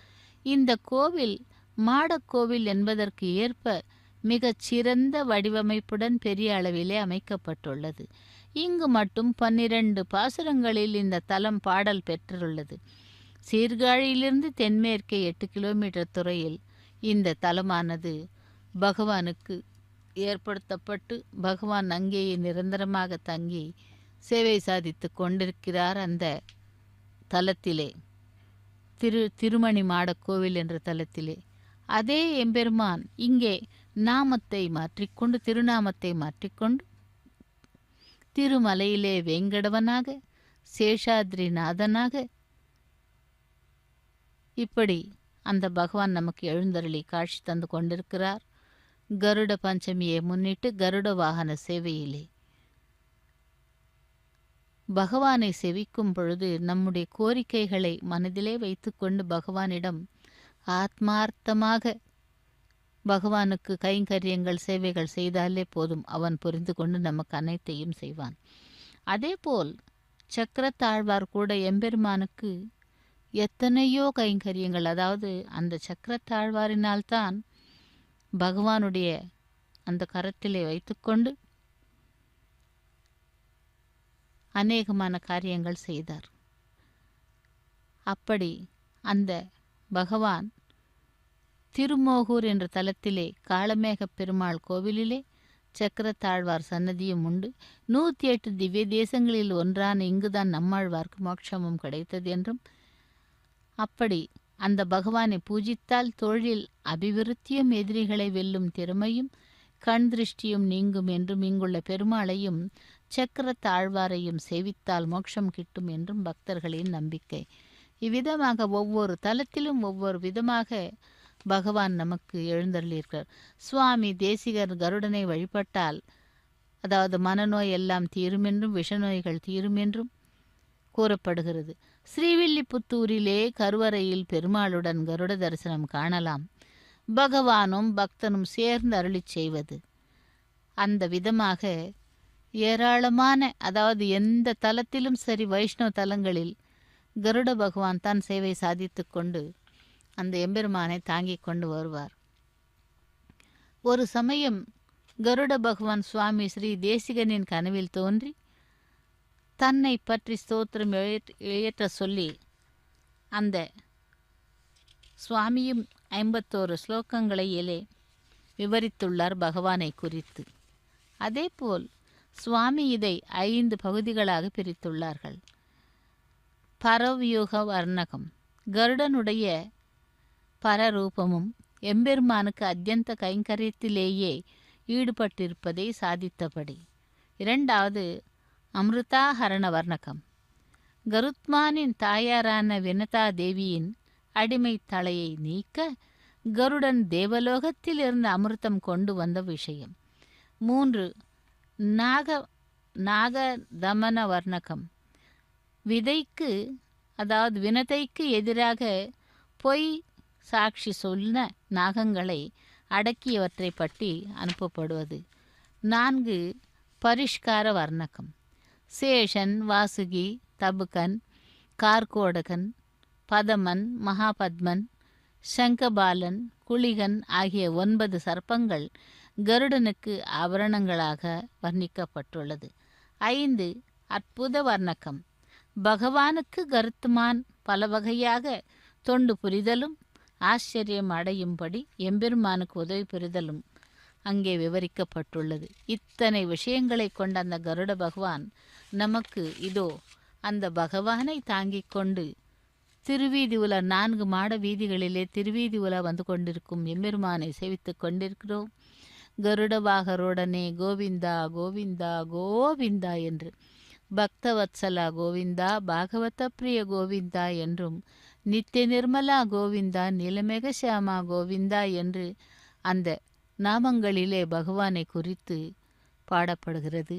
இந்த கோவில் மாடக்கோவில் என்பதற்கு ஏற்ப மிகச் சிறந்த வடிவமைப்புடன் பெரிய அளவிலே அமைக்கப்பட்டுள்ளது. இங்கு மட்டும் 12 பாசுரங்களில் இந்த தலம் பாடல் பெற்றுள்ளது. சீர்காழியிலிருந்து தென்மேற்கே 8 கிலோமீட்டர் தொலைவில் இந்த தலமானது பகவானுக்கு ஏற்படுத்தப்பட்டு பகவான் அங்கேயே நிரந்தரமாக தங்கி சேவை சாதித்து கொண்டிருக்கிறார். அந்த தலத்திலே திருமணி மாடக்கோவில் என்ற தலத்திலே அதே எம்பெருமான் இங்கே நாமத்தை மாற்றிக்கொண்டு திருநாமத்தை மாற்றிக்கொண்டு திருமலையிலே வேங்கடவனாக சேஷாத்ரிநாதனாக இப்படி அந்த பகவான் நமக்கு எழுந்தருளி காட்சி தந்து கொண்டிருக்கிறார். கருட பஞ்சமியை முன்னிட்டு கருட வாகன சேவையிலே பகவானை செவிக்கும் பொழுது நம்முடைய கோரிக்கைகளை மனதிலே வைத்துக்கொண்டு பகவானிடம் ஆத்மார்த்தமாக பகவானுக்கு கைங்கரியங்கள் சேவைகள் செய்தாலே போதும், அவன் புரிந்து கொண்டு நமக்கு அனைத்தையும் செய்வான். அதேபோல் சக்கரத்தாழ்வார் கூட எம்பெருமானுக்கு எத்தனையோ கைங்கரியங்கள், அதாவது அந்த சக்கரத்தாழ்வாரினால்தான் பகவானுடைய அந்த கரத்திலே வைத்துக்கொண்டு அநேகமான காரியங்கள் செய்தார். அப்படி அந்த பகவான் திருமோகூர் என்ற தலத்திலே காளமேக பெருமாள் கோவிலிலே சக்கரத்தாழ்வார் சன்னதியும் உண்டு. 108 திவ்ய தேசங்களில் ஒன்றான இங்குதான் நம்மாழ்வார்க்கு மோட்சமும் கிடைத்தது என்றும், அப்படி அந்த பகவானை பூஜித்தால் தொழில் அபிவிருத்தியும் எதிரிகளை வெல்லும் திறமையும் கண் திருஷ்டியும் நீங்கும் என்றும், இங்குள்ள பெருமாளையும் சக்கரத்தாழ்வாரையும் சேவித்தால் மோட்சம் கிட்டும் என்றும் பக்தர்களின் நம்பிக்கை. இவ்விதமாக ஒவ்வொரு தலத்திலும் ஒவ்வொரு விதமாக பகவான் நமக்கு எழுந்தருளியிருக்கிறார். சுவாமி தேசிகர் கருடனை வழிபட்டால் அதாவது மனநோய் எல்லாம் தீரும் என்றும் விஷநோய்கள் தீரும் என்றும் கூறப்படுகிறது. ஸ்ரீவில்லிபுத்தூரிலே கருவறையில் பெருமாளுடன் கருட தரிசனம் காணலாம். பகவானும் பக்தனும் சேர்ந்து அருளிச் செய்வது. அந்த விதமாக ஏராளமான, அதாவது எந்த தலத்திலும் சரி வைஷ்ணவ தலங்களில் கருட பகவான் தான் சேவை சாதித்து கொண்டு அந்த எம்பெருமானை தாங்கிக் கொண்டு வருவார். ஒரு சமயம் கருட பகவான் சுவாமி ஸ்ரீ தேசிகனின் கனவில் தோன்றி தன்னை பற்றி ஸ்தோத்திரம் இயற்ற சொல்லி அந்த சுவாமியும் 51 ஸ்லோகங்களையிலே விவரித்துள்ளார் பகவானை குறித்து. அதேபோல் சுவாமி இதை 5 பகுதிகளாக பிரித்துள்ளார்கள். பரவியூக வர்ணகம், கருடனுடைய பரரூபமும் எம்பெருமானுக்கு அத்தியந்த கைங்கரியத்திலேயே ஈடுபட்டிருப்பதை சாதித்தபடி. 2வது அமிர்தாஹரண வர்ணகம், கருத்மானின் தாயாரான வினதா தேவியின் அடிமை தலையை நீக்க கருடன் தேவலோகத்தில் இருந்து அமிர்தம் கொண்டு வந்த விஷயம். 3 நாகதமன வர்ணகம், விதைக்கு அதாவது வினதைக்கு எதிராக பொய் சாட்சி சொன்ன நாகங்களை அடக்கியவற்றை பற்றி அனுப்பப்படுவது. 4 பரிஷ்கார வர்ணகம், சேஷன், வாசுகி, தபுகன், கார்கோடகன், பதமன், மகாபத்மன், சங்கபாலன், குளிகன் ஆகிய 9 சர்ப்பங்கள் கருடனுக்கு ஆபரணங்களாக வர்ணிக்கப்பட்டுள்ளது. 5 அற்புத வர்ணகம், பகவானுக்கு கருத்துமான் பல வகையாக தொண்டு புரிதலும் ஆச்சரியம் அடையும்படி எம்பெருமானுக்கு உதவி புரிதலும் அங்கே விவரிக்கப்பட்டுள்ளது. இத்தனை விஷயங்களை கொண்ட அந்த கருட பகவான் நமக்கு இதோ அந்த பகவானை தாங்கிக் கொண்டு திருவீதி உலா 4 மாட வீதிகளிலே திருவீதி உலா வந்து கொண்டிருக்கும் எம்பெருமானை சேவித்துக் கொண்டிருக்கிறோம். கருடவாகருடனே கோவிந்தா கோவிந்தா கோவிந்தா என்று, பக்தவத்சலா கோவிந்தா, பாகவத பிரிய கோவிந்தா என்றும், நித்திய நிர்மலா கோவிந்தா, நிலமேக சியாமா கோவிந்தா என்று அந்த நாமங்களிலே பகவானை குறித்து பாடப்படுகிறது.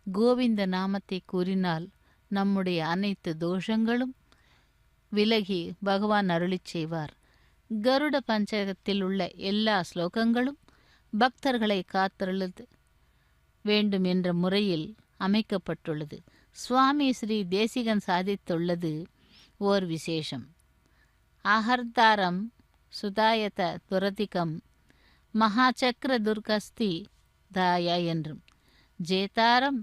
கோவிந்த நாமத்தை கூறினால் நம்முடைய அனைத்து தோஷங்களும் விலகி பகவான் அருளிச் செய்வார். கருட பஞ்சகத்தில் உள்ள எல்லா ஸ்லோகங்களும் பக்தர்களை காத்தருளது வேண்டும் என்ற முறையில் அமைக்கப்பட்டுள்ளது. சுவாமி ஸ்ரீ தேசிகன் சாதித்துள்ளது ஓர் விசேஷம். ஆஹர்தாரம் சுதாயத துரதிகம் மகாசக்கர துர்கஸ்தி தாய என்றும், ஜேதாரம்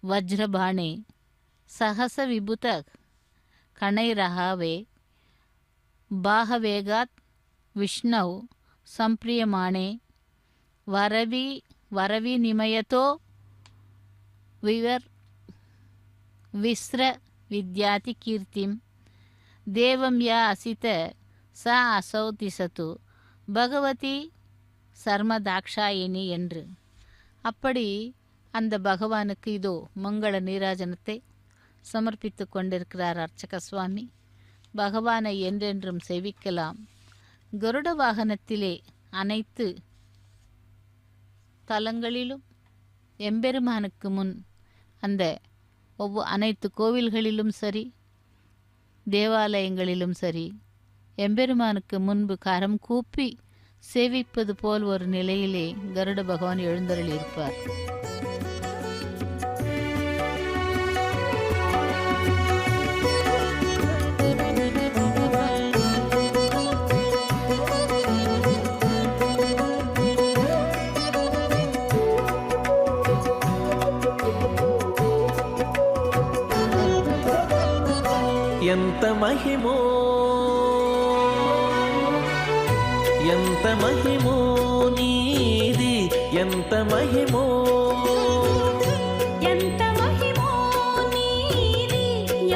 வஜ்ரபாணே சஹச விபுத கணைரஹாவே பாகவேகாத் விஷ்ணவ் சம்பிரியமானே வரவி நிமயத்தோ விஸ்ர வித்யாதி கீர்த்திம் தேவம் யா அசித சா அசௌ திசத்து பகவதி சர்மதாக்ஷாயினி என்று. அப்படி அந்த பகவானுக்கு இதோ மங்கள நீராஜனத்தை சமர்ப்பித்து கொண்டிருக்கிறார் அர்ச்சக சுவாமி. பகவானை என்றென்றும் சேவிக்கலாம். கருட வாகனத்திலே அனைத்து தலங்களிலும் எம்பெருமானுக்கு முன் அந்த அனைத்து கோவில்களிலும் சரி, தேவாலயங்களிலும் சரி, எம்பெருமானுக்கு முன்பு கரம் கூப்பி சேவிப்பது போல் ஒரு நிலையிலே கருட பகவான் எழுந்தருளியிருப்பார். ఎంత మహిమో నీది, ఎంత మహిమో నీది,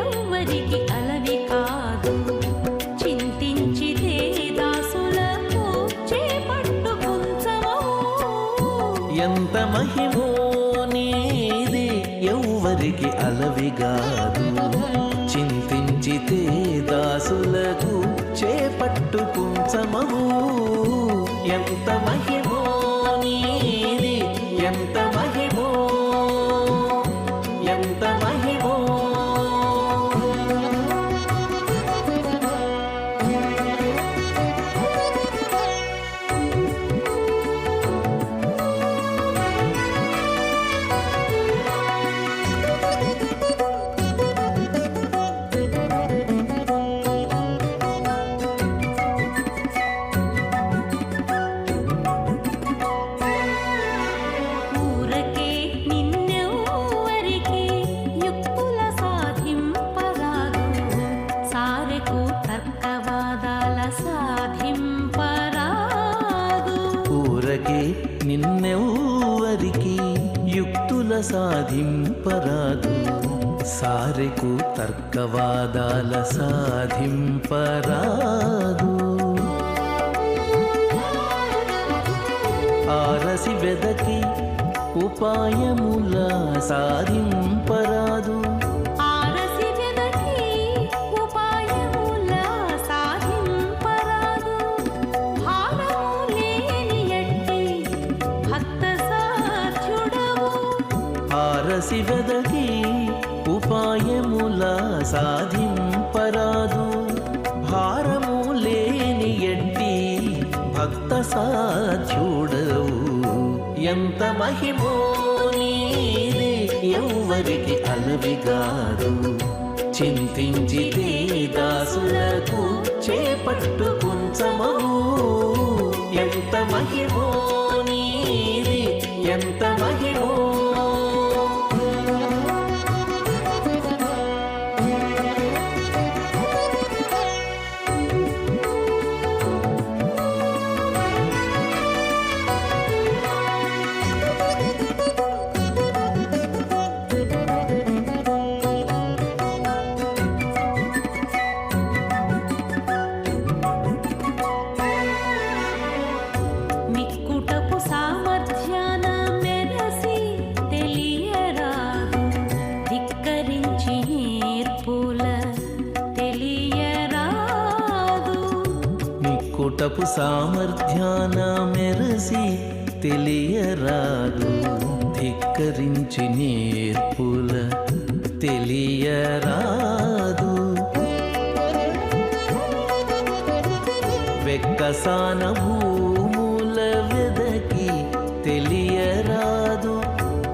ఎవ్వరికి అలవి కాదు. చింతించితే దాసులకు చేపట్టు కుంచమో. ఎంత మహిమో నీది, ఎవ్వరికి అలవి కాదు. చింతించితే దాసులకు చేపట్టు కుంచమవు. ఎంత మహిమో నీది, ఎంత మహిమో, ఎంత మహిమో. నిన్నెవ్వరికి యుక్తుల సాధింపరాదు. సారెకు తర్కవాదాల సాధింపరాదు. ఆరసి వెదకి ఉపాయముల సాధింపరాదు. ఆరసి వెదకి ఉపాయముల సాధింపరాదు. భారము లేని ఎట్టి భక్త సాధ్యుడవు. ఎంత మహిమో నీది, ఎవ్వరికి అలవిగాదు. చింతించితే దాసులకు చేపట్టు కుంచమవు. ఎంత మహిమో నీది, ఎంత మహిమో. బలపు సామర్థ్యాన మెరసి తెలియరాదు, ధిక్కరించి నేర్పుల తెలియరాదు. వెక్కసాన భూముల వెదకి తెలియరాదు,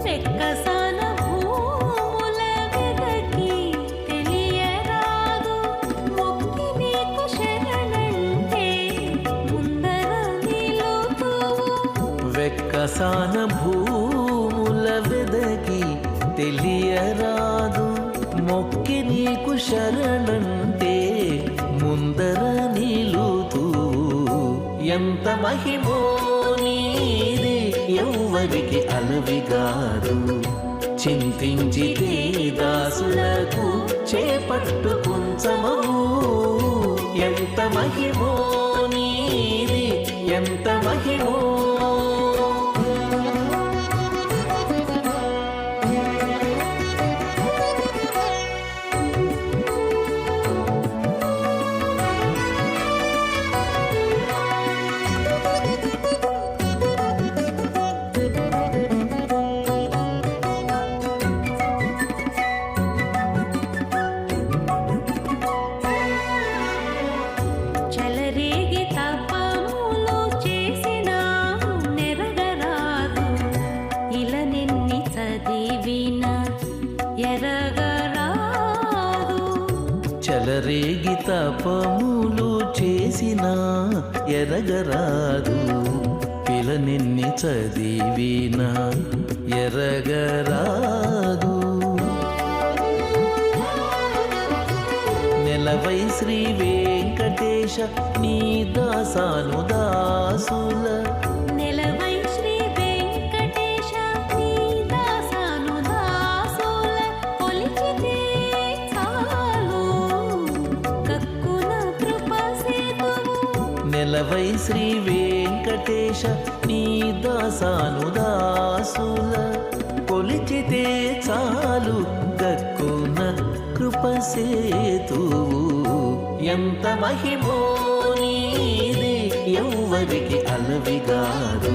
వెక్కసాన భూముల వెదకి తెలియరాదు. మొక్కి నీకు శరణంటే ముందర నిలుతువు. వెక్కసాన భూముల వెదకి తెలియరాదు, మొక్కి నీకు శరణంటే ముందర నిలుతూ. ఎంత మహిమో నీది ఎవ్వరికి అలవిగాదు, చింతించితే దాసులకు చేపట్టు కుంచమవు. ఎంత మహిమో నీది, ఎంత మహిమో. చలరేగి తపములు చేసిన నెరగరాదు. ఇలా నిన్ని చదివిన ఎరగరాదు. చలరేగి తపములు చేసిన ఎరగరాదు, పిలనిన్ని చదివిన ఎరగరాదు. నెలవై శ్రీ వెంకటేశ నీ దాసాను దాసుల, నెలవై శ్రీ వెంకటేశ నీ దాసాను దాసుల. కొలిచితే చాలు కక్కున కృప సేతువు. నెలవై శ్రీ వెంకటేశ నీ దాసాను దాసుల, కొలిచితే చాలు గక్కున కృపసేతువు. ఎంత మహిమో నీది ఎవ్వరికి అలవిగాదు,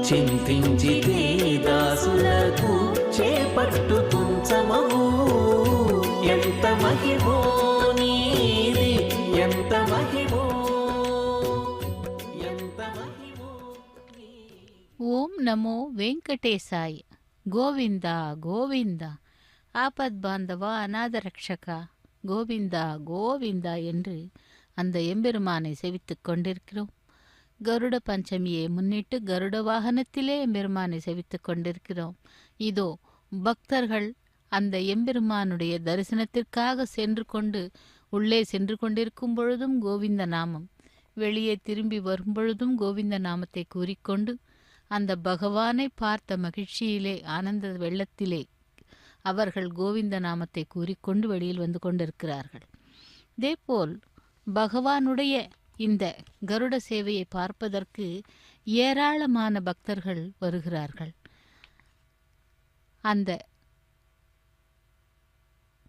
చింతించితే దాసులకు చేపట్టు కుంచమవు. ఎంత మహిమో నీది, ఎంత మహిమో, ఎంత మహిమో. ఓం నమో వెంకటేశాయ. గోవింద గోவிந்த. ஆபத்பாந்தவ அநாதரக்ஷகா கோவிந்தா கோவிந்தா என்று அந்த எம்பெருமானை செவித்துக் கொண்டிருக்கிறோம். கருட பஞ்சமியை முன்னிட்டு கருட வாகனத்திலே எம்பெருமானை செவித்துக் கொண்டிருக்கிறோம். இதோ பக்தர்கள் அந்த எம்பெருமானுடைய தரிசனத்திற்காக உள்ளே சென்று கொண்டிருக்கும் பொழுதும் கோவிந்த நாமம், வெளியே திரும்பி வரும் பொழுதும் கோவிந்த நாமத்தை கூறிக்கொண்டு அந்த பகவானை பார்த்த மகிழ்ச்சியிலே ஆனந்த வெள்ளத்திலே அவர்கள் கோவிந்த நாமத்தை கூறிக்கொண்டு வெளியில் வந்து கொண்டிருக்கிறார்கள். இதேபோல் பகவானுடைய இந்த கருட சேவையை பார்ப்பதற்கு ஏராளமான பக்தர்கள் வருகிறார்கள். அந்த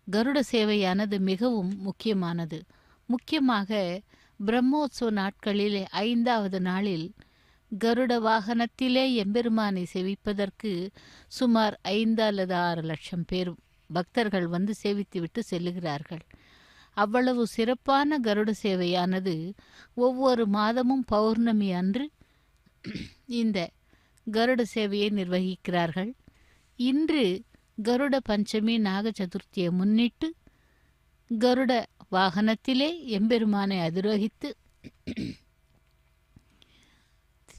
கருட சேவையானது மிகவும் முக்கியமானது. முக்கியமாக பிரம்மோத்சவ நாட்களிலே 5வது நாளில் கருட வாகனத்திலே எம்பெருமானை சேவிப்பதற்கு சுமார் 5 அல்லது 6 லட்சம் பேர் பக்தர்கள் வந்து சேவித்துவிட்டு செல்லுகிறார்கள். அவ்வளவு சிறப்பான கருட சேவையானது ஒவ்வொரு மாதமும் பௌர்ணமி அன்று இந்த கருட சேவையை நிர்வகிக்கிறார்கள். இன்று கருட பஞ்சமி நாக சதுர்த்தியை முன்னிட்டு கருட வாகனத்திலே எம்பெருமானை அதிரோகித்து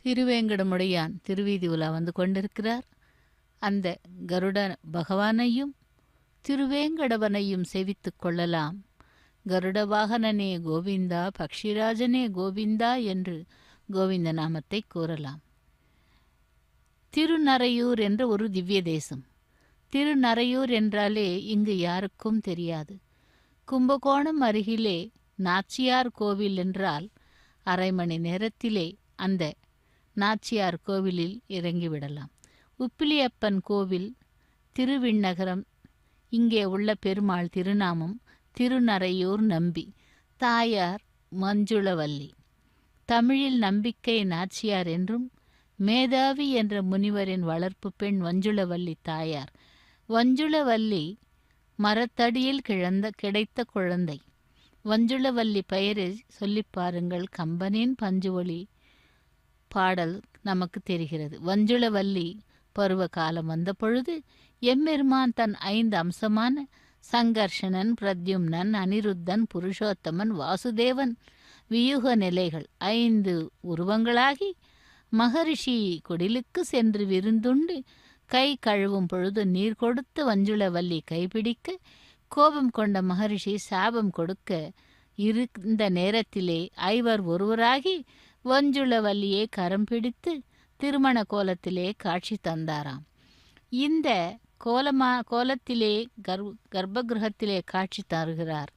திருவேங்கடமுடையான் திருவீதி உலா வந்து கொண்டிருக்கிறார். அந்த கருட பகவானையும் திருவேங்கடவனையும் சேவித்து கொள்ளலாம். கருட வாகனனே கோவிந்தா, பக்ஷிராஜனே கோவிந்தா என்று கோவிந்த நாமத்தை கூறலாம். திருநறையூர் என்ற ஒரு திவ்ய தேசம். திருநறையூர் என்றாலே இங்கு யாருக்கும் தெரியாது. கும்பகோணம் அருகிலே நாச்சியார் கோவில் என்றால் 1/2 மணி நேரத்திலே அந்த நாச்சியார் கோவிலில் இறங்கிவிடலாம். உப்பிலியப்பன் கோவில், திருவிண்ணகரம், இங்கே உள்ள பெருமாள் திருநாமம் திருநறையூர் நம்பி, தாயார் மஞ்சுளவல்லி. தமிழில் நம்பிக்கை நாச்சியார் என்றும், மேதாவி என்ற முனிவரின் வளர்ப்பு பெண் வஞ்சுளவல்லி தாயார். வஞ்சுளவல்லி மரத்தடியில் கிடைத்த குழந்தை. வஞ்சுளவல்லி பெயரை சொல்லிப் பாருங்கள். கம்பனின் பஞ்சுவொலி பாடல் நமக்கு தெரிகிறது. வஞ்சுளவல்லி பருவ காலம் வந்த பொழுது எம்பெருமான் தன் 5 அம்சமான சங்கர்ஷணன், பிரத்யும்னன், அனிருத்தன், புருஷோத்தமன், வாசுதேவன் வியூக நிலைகள் 5 உருவங்களாகி மகரிஷி குடிலுக்கு சென்று விருந்துண்டு கை கழுவும் பொழுது நீர் கொடுத்து வஞ்சுளவல்லி கைப்பிடிக்க கோபம் கொண்ட மகரிஷி சாபம் கொடுக்க இருந்த நேரத்திலே 5 ஒருவராகி வஞ்சுளவல்லியை கரம் பிடித்து திருமண கோலத்திலே காட்சி தந்தாராம். இந்த கோலத்திலே கர்ப்பகிரகத்திலே காட்சி தருகிறார்.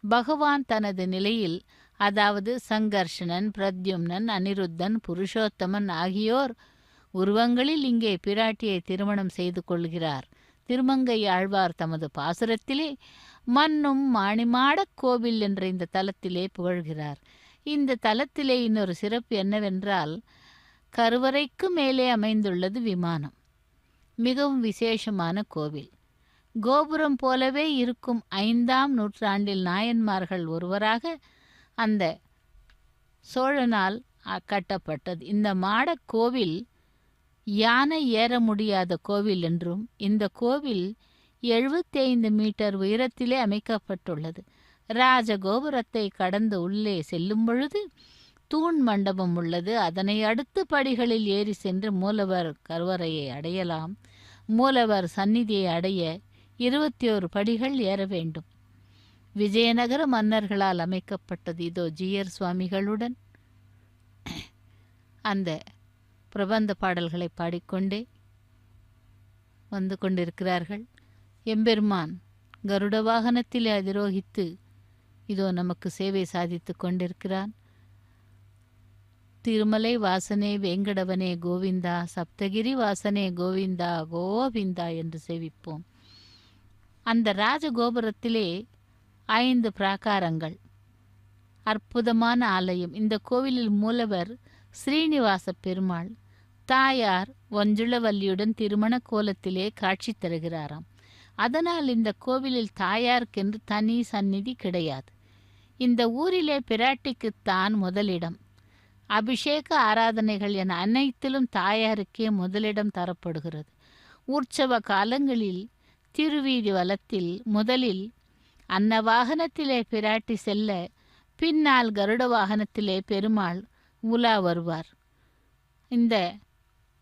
பகவான் தனது நிலையில், அதாவது சங்கர்ஷணன், பிரத்யும்னன், அனிருத்தன், புருஷோத்தமன் ஆகியோர் உருவங்களில் இங்கே பிராட்டியை திருமணம் செய்து கொள்கிறார். திருமங்கை ஆழ்வார் தமது பாசுரத்திலே மன்னும் மாணிமாடக் கோவில் என்ற இந்த தலத்திலே புகழ்கிறார். இந்த தலத்திலே இன்னொரு சிறப்பு என்னவென்றால், கருவறைக்கு மேலே அமைந்துள்ளது விமானம். மிகவும் விசேஷமான கோவில். கோபுரம் போலவே இருக்கும் 5ஆம் நூற்றாண்டில் நாயன்மார்கள் ஒருவராக அந்த சோழனால் கட்டப்பட்டது. இந்த மாடக் கோவில் யானை ஏற முடியாத கோவில் என்றும், இந்த கோவில் 75 மீட்டர் உயரத்திலே அமைக்கப்பட்டுள்ளது. ராஜகோபுரத்தை கடந்து உள்ளே செல்லும் பொழுது தூண் மண்டபம் உள்ளது. அதனை அடுத்து படிகளில் ஏறி சென்று மூலவர் கருவறையை அடையலாம். மூலவர் சந்நிதியை அடைய 21 படிகள் ஏற வேண்டும். விஜயநகர மன்னர்களால் அமைக்கப்பட்டது. இதோ ஜீயர் சுவாமிகளுடன் அந்த பிரபந்த பாடல்களை பாடிக்கொண்டே வந்து கொண்டிருக்கிறார்கள். எம்பெருமான் கருட வாகனத்திலே அதிரோகித்து இதோ நமக்கு சேவை சாதித்து கொண்டிருக்கிறான். திருமலை வாசனே வேங்கடவனே கோவிந்தா, சப்தகிரி வாசனே கோவிந்தா கோவிந்தா என்று சேவிப்போம். அந்த ராஜகோபுரத்திலே 5 பிராகாரங்கள், அற்புதமான ஆலயம். இந்த கோவிலில் மூலவர் ஸ்ரீனிவாச பெருமாள், தாயார் வஞ்சுளவல்லியுடன் திருமண கோலத்திலே காட்சி தருகிறாராம். அதனால் இந்த கோவிலில் தாயாருக்கென்று தனி சந்நிதி கிடையாது. இந்த ஊரிலே பிராட்டிக்குத்தான் முதலிடம். அபிஷேக ஆராதனைகள் என அனைத்திலும் தாயாருக்கே முதலிடம் தரப்படுகிறது. உற்சவ காலங்களில் திருவீதி வலத்தில் முதலில் அன்னவாகனத்திலே பிராட்டி செல்ல, பின்னால் கருட வாகனத்திலே பெருமாள் உலா வருவார். இந்த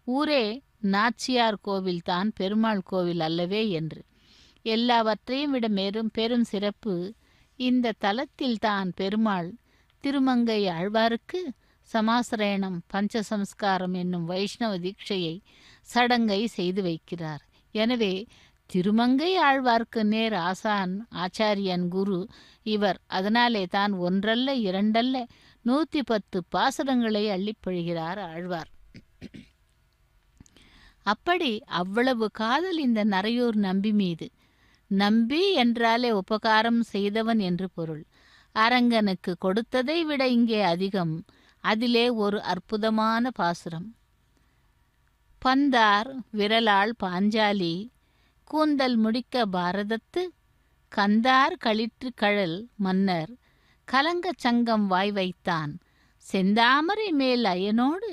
ஊரே நாச்சியார் கோவில்தான், பெருமாள் கோவில் அல்லவே என்று. எல்லாவற்றையும் விட பெரும் சிறப்பு இந்த தலத்தில்தான் பெருமாள் திருமங்கை ஆழ்வாருக்கு சமாசிரயணம் பஞ்சசம்ஸ்காரம் என்னும் வைஷ்ணவ தீட்சையை சடங்கை செய்து வைக்கிறார். எனவே திருமங்கை ஆழ்வார்க்கு நேர் ஆசான், ஆச்சாரியன், குரு இவர். அதனாலே தான் 1 அல்ல 2 அல்ல 110 பாசுரங்களை அள்ளிப்பொழிகிறார் ஆழ்வார். அப்படி அவ்வளவு காதல் இந்த நரையூர் நம்பி மீது. நம்பி என்றாலே உபகாரம் செய்தவன் என்று பொருள். அரங்கனுக்கு கொடுத்ததை விட இங்கே அதிகம். அதிலே ஒரு அற்புதமான பாசுரம். பந்தார் விரலாள் பாஞ்சாலி கூந்தல் முடிக்க பாரதத்து கந்தார் களிற்று கழல் மன்னர் கலங்கச் சங்கம் வாய் வைத்தான் செந்தாமரை மேல் அயனோடு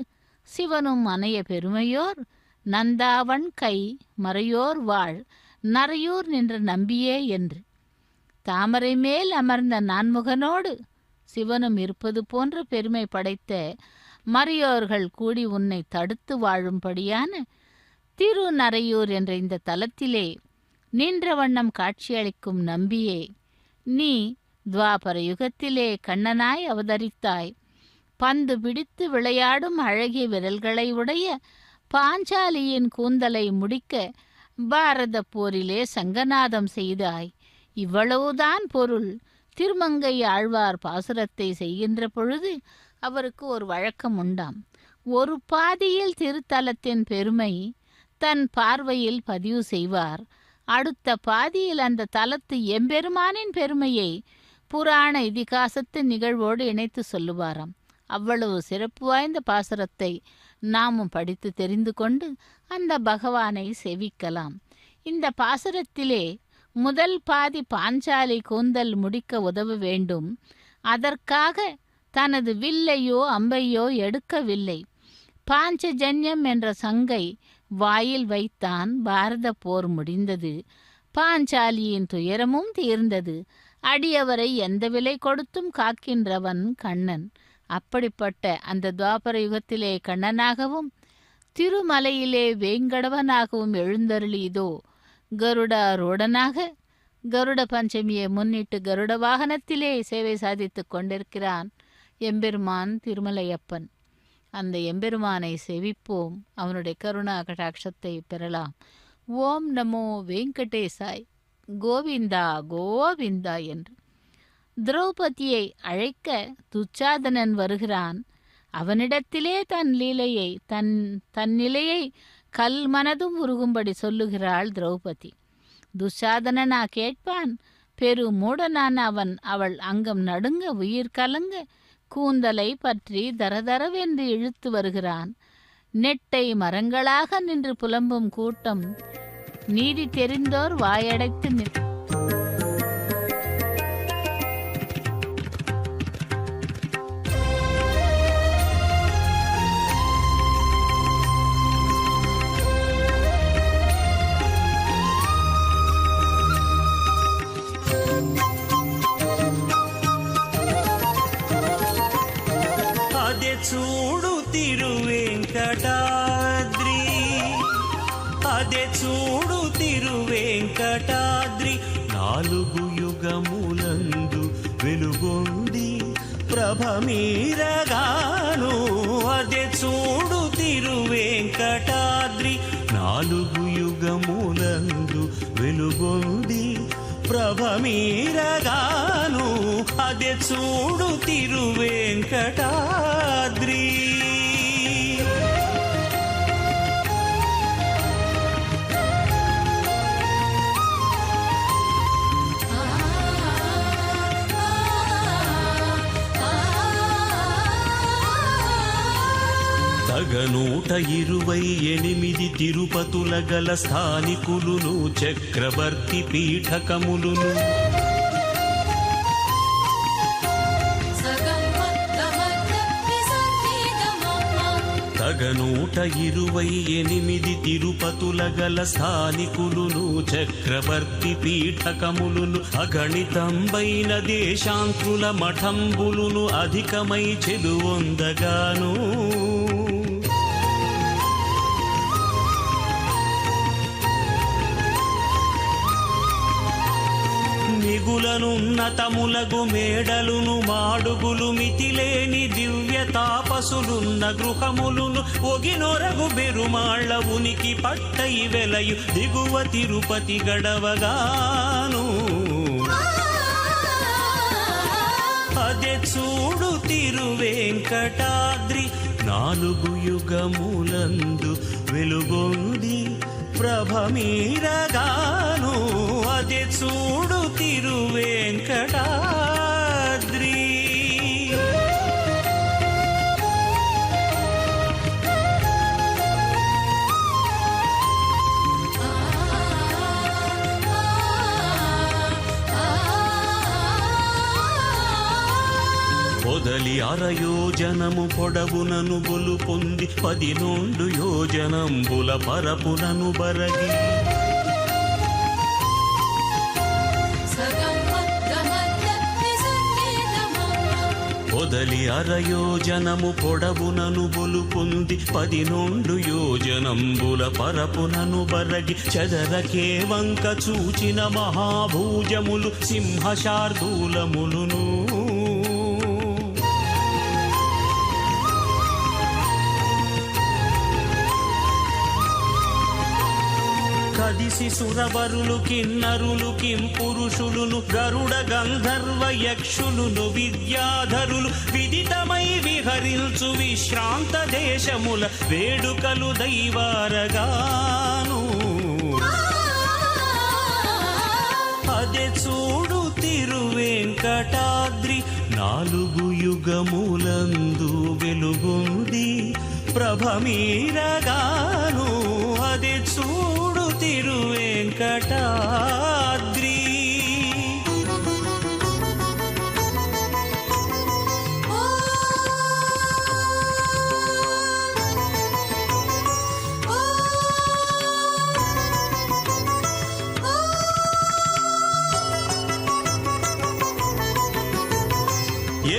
சிவனும் அணைய பெருமையோர் நந்தாவன் கை மறையோர் வாழ் நரையூர் நின்ற நம்பியே என்று. தாமரை மேல் அமர்ந்த நான்முகனோடு சிவனும் இருப்பது போன்ற பெருமை படைத்த மறையோர்கள் கூடி உன்னை தடுத்து வாழும்படியான திருநரையூர் என்ற இந்த தலத்திலே நின்ற வண்ணம் காட்சியளிக்கும் நம்பியே, நீ துவாபர யுகத்திலே கண்ணனாய் அவதரித்தாய். பந்து பிடித்து விளையாடும் அழகிய விரல்களை உடைய பாஞ்சாலியின் கூந்தலை முடிக்க பாரத போரிலே சங்கநாதம் செய்தாய். இவ்வளவுதான் பொருள். திருமங்கை ஆழ்வார் பாசுரத்தை செய்கின்ற பொழுது அவருக்கு ஒரு வழக்கம் உண்டாம். ஒரு பாதியில் திருத்தலத்தின் பெருமை தன் பார்வையில் பதிவு செய்வார். அடுத்த பாதியில் அந்த தலத்து எம்பெருமானின் பெருமையை புராண இதிகாசத்து நிகழ்வோடு இணைத்து சொல்லுவாராம். அவ்வளவு சிறப்பு வாய்ந்த பாசுரத்தை நாமும் படித்து தெரிந்து கொண்டு அந்த பகவானை செவிக்கலாம். இந்த பாசுரத்திலே முதல் பாதி பாஞ்சாலி கூந்தல் முடிக்க உதவ வேண்டும். அதற்காக தனது வில்லையோ அம்பையோ எடுக்கவில்லை. பாஞ்சஜன்யம் என்ற சங்கை வாயில் வைத்தான். பாரத போர் முடிந்தது. பாஞ்சாலியின் துயரமும் தீர்ந்தது. அடியவரை எந்த விலை கொடுத்தும் காக்கின்றவன் கண்ணன். அப்படிப்பட்ட அந்த துவாபர யுகத்திலே கண்ணனாகவும் திருமலையிலே வேங்கடவனாகவும் எழுந்தருளியதோ கருடாரூடனாக கருட பஞ்சமியை முன்னிட்டு கருட வாகனத்திலே சேவை சாதித்து கொண்டிருக்கிறான் எம்பெருமான் திருமலையப்பன். அந்த எம்பெருமானை செவிப்போம், அவனுடைய கருணா கடாட்சத்தை பெறலாம். ஓம் நமோ வெங்கடேசாய், கோவிந்தா கோவிந்தா என்று திரௌபதியை அழைக்க துச்சாதனன் வருகிறான். அவனிடத்திலே தன் லீலையை தன் நிலையை கல் மனதும் உருகும்படி சொல்லுகிறாள் திரௌபதி. துச்சாதனனா கேட்பான்? பெரு மூடனான அவள் அங்கம் நடுங்க உயிர் கலங்க கூந்தலை பற்றி தரதரவென்று இழுத்து வருகிறான். நெட்டை மரங்களாக நின்று புலம்பும் கூட்டம் நீதி தெரிந்தோர் வாயடைத்து చూడు తిరువెంకటాద్రి, అదే చూడు తిరువెంకటాద్రి, నాలుగు యుగములందు వెలుగొంది ప్రభమీరగాను. అదే చూడు తిరువెంకటాద్రి, నాలుగు యుగములందు వెలుగొంది ప్రభమీరగాను. అదే చూడు తిరువెంకటాద్రి. తగనూట 28 తిరుపతుల గల స్థానికులును చక్రవర్తి పీఠకములును తగనూట 28 తిరుపతుల గల స్థానికులును చక్రవర్తి పీఠకములును అగణితంబైన దేశాంకుల మఠంబులును అధికమై చెలువొందగాను. మిగులనున్నతములగు మేడలును మాడుగులు మితిలేని దివ్య తాపసులున్న గృహములును ఒగినొరగు బెరుమాళ్ల ఉనికి పట్టై వెలయు దిగువ తిరుపతి గడవగాను. అదే చూడు తిరువెంకటాద్రి, నాలుగు యుగములందు వెలుగొంది ప్రభమీరగాను. అదే చూడు తిరువెంకటాద్రి. పొదలి 6 యోజనము పొడవునను గొలు పొంది 12 యోజనంబుల పరపునను బరగి పొదలి 6 యోజనము పొడవునను గొలు పొంది 12 యోజనంబుల పరపునను బరగి చదరకే వంక చూచిన మహాభూజములు సింహశార్దూలములును కదిసి సురవరులు కిన్నరులు కింపురుషులును గరుడ గంధర్వ యక్షులును విద్యాధరులు విదితమై విహరించు విశ్రాంత దేశముల వేడుకలు దైవారగాను. అదే చూడు తిరువెంకటాద్రి, నాలుగు యుగములందు వెలుగొంది ప్రభమీరగాను అది చూడు తిరువెంకటాద్రి.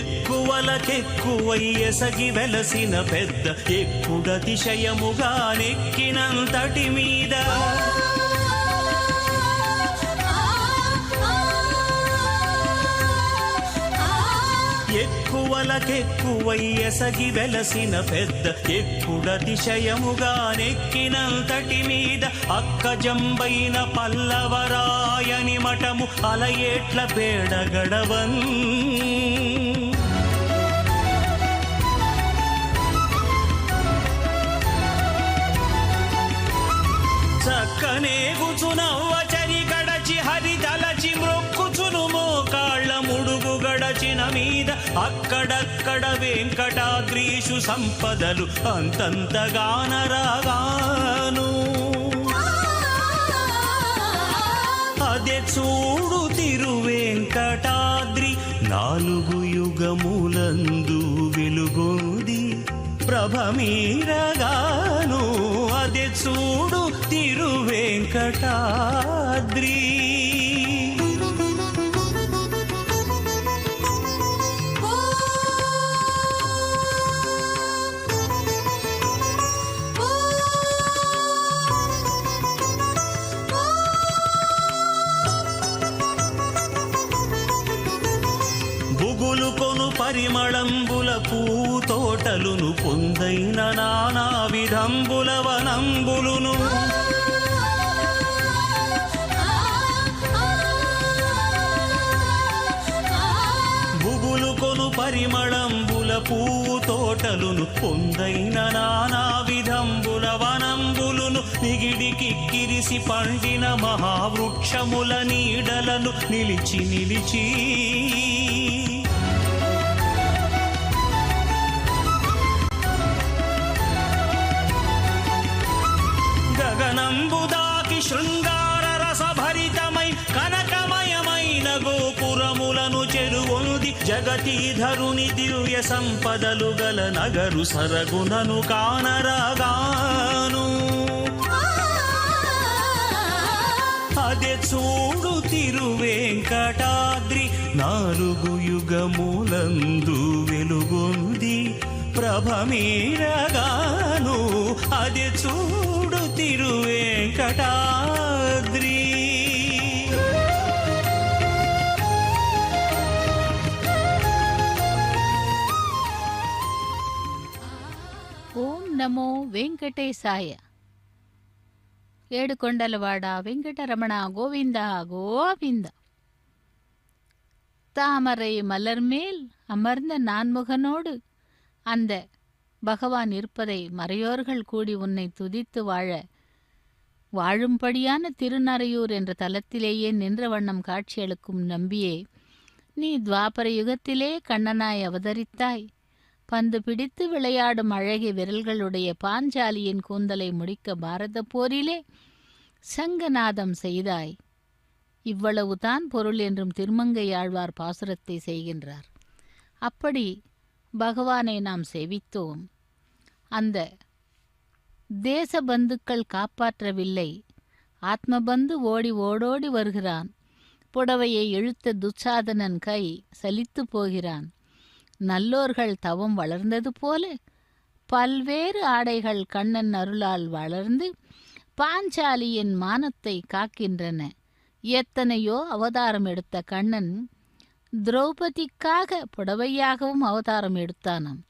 ఎక్కువలకెక్కువై ఎసగి వెలసిన పెద్ద ఎక్కుడతిశయముగా నెక్కినంతటి మీద ఎక్కువలకెక్కువై ఎసగి వెలసిన పెద్ద ఎక్కుడతిశయముగా నెక్కినంతటి మీద అక్కజంబైన పల్లవరాయని మఠము అలయేట్ల పేడగడవన్. చక్కనేగుచునవ్వచరి గడచి హరిదలచి మ్రొక్కుచును మోకాళ్ళ ముడుగు గడచిన మీద అక్కడక్కడ వెంకటాద్రీషు సంపదలు అంతంతగానరాగాను. అదే చూడు తిరువెంకటాద్రి నాలుగు యుగములందు వెలుగొంది ప్రభమీరగాను అదే చూడు తిరువెంకటాద్రి. కొను పరిమళంబుల పూతోటలును పొందైన నానా విధంబుల వనంబులును బుగులు కొను పరిమళంబుల పూతోటలును పొందైన నానా విధంబుల వనంబులును నిగిడికిక్కిరిసి పండిన మహావృక్షముల నీడలను నిలిచి నిలిచి గగనంబుదాకి శృంగార రసభరితమై కనకమయమైన గోపురములను చెరువొంది జగతీధరుని దివ్య సంపదలు గల నగరు సరగునను కానరాగాను. అదే చూడు తిరువెంకటాద్రి నాలుగు యుగములందు వెలుగొంది ప్రభమీరగాను అదే చూడు తిరువెంకటాద్రి. ఓం నమో వెంకటేశాయ. ఏడుకొండలవాడ వెంకటరమణ గోవింద గోవింద. தாமரை மலர் மேல் அமர்ந்த நான்முகனோடு அந்த பகவான் இருப்பதை மறையோர்கள் கூடி உன்னை துதித்து வாழும்படியான திருநறையூர் என்ற தலத்திலேயே நின்ற வண்ணம் காட்சியளிக்கும் நம்பியே, நீ துவாபர யுகத்திலே கண்ணனாய் அவதரித்தாய். பந்து பிடித்து விளையாடும் அழகிய விரல்களுடைய பாஞ்சாலியின் கூந்தலை முடிக்க பாரத போரிலே சங்கநாதம் செய்தாய். இவ்வளவுதான் பொருள் என்றும் திருமங்கையாழ்வார் பாசுரத்தை செய்கின்றார். அப்படி பகவானை நாம் சேவித்தோம். அந்த தேசபந்துக்கள் காப்பாற்றவில்லை. ஆத்மபந்து ஓடோடி வருகிறான். புடவையை இழுத்த துச்சாதனன் கை சலித்து போகிறான். நல்லோர்கள் தவம் வளர்ந்தது போல பல்வேறு ஆடைகள் கண்ணன் அருளால் வளர்ந்து பாஞ்சாலியின் மானத்தை காக்கின்றன. எத்தனையோ அவதாரம் எடுத்த கண்ணன் திரௌபதிக்காக புடவையாகவும் அவதாரம் எடுத்தானாம்.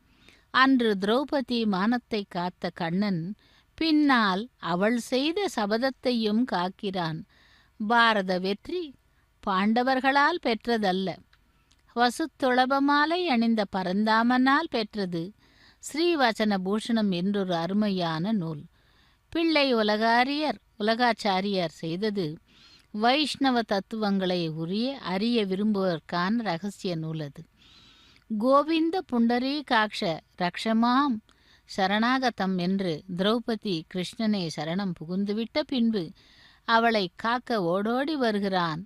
அன்று திரௌபதி மானத்தை காத்த கண்ணன் பின்னால் அவள் செய்த சபதத்தையும் காக்கிறான். பாரத வெற்றி பாண்டவர்களால் பெற்றதல்ல, வசுத்துளபமாலை அணிந்த பரந்தாமனால் பெற்றது. ஸ்ரீவச்சன பூஷணம் என்றொரு அருமையான நூல். பிள்ளை உலகாச்சாரியர் செய்தது வைஷ்ணவ தத்துவங்களை அறிய விரும்புவதற்கான இரகசிய நூல் அது. கோவிந்த புண்டரீகாக்ஷ ரக்ஷமாம் சரணாகதம் என்று திரௌபதி கிருஷ்ணனை சரணம் புகுந்துவிட்ட பின்பு அவளை காக்க ஓடோடி வருகிறான்.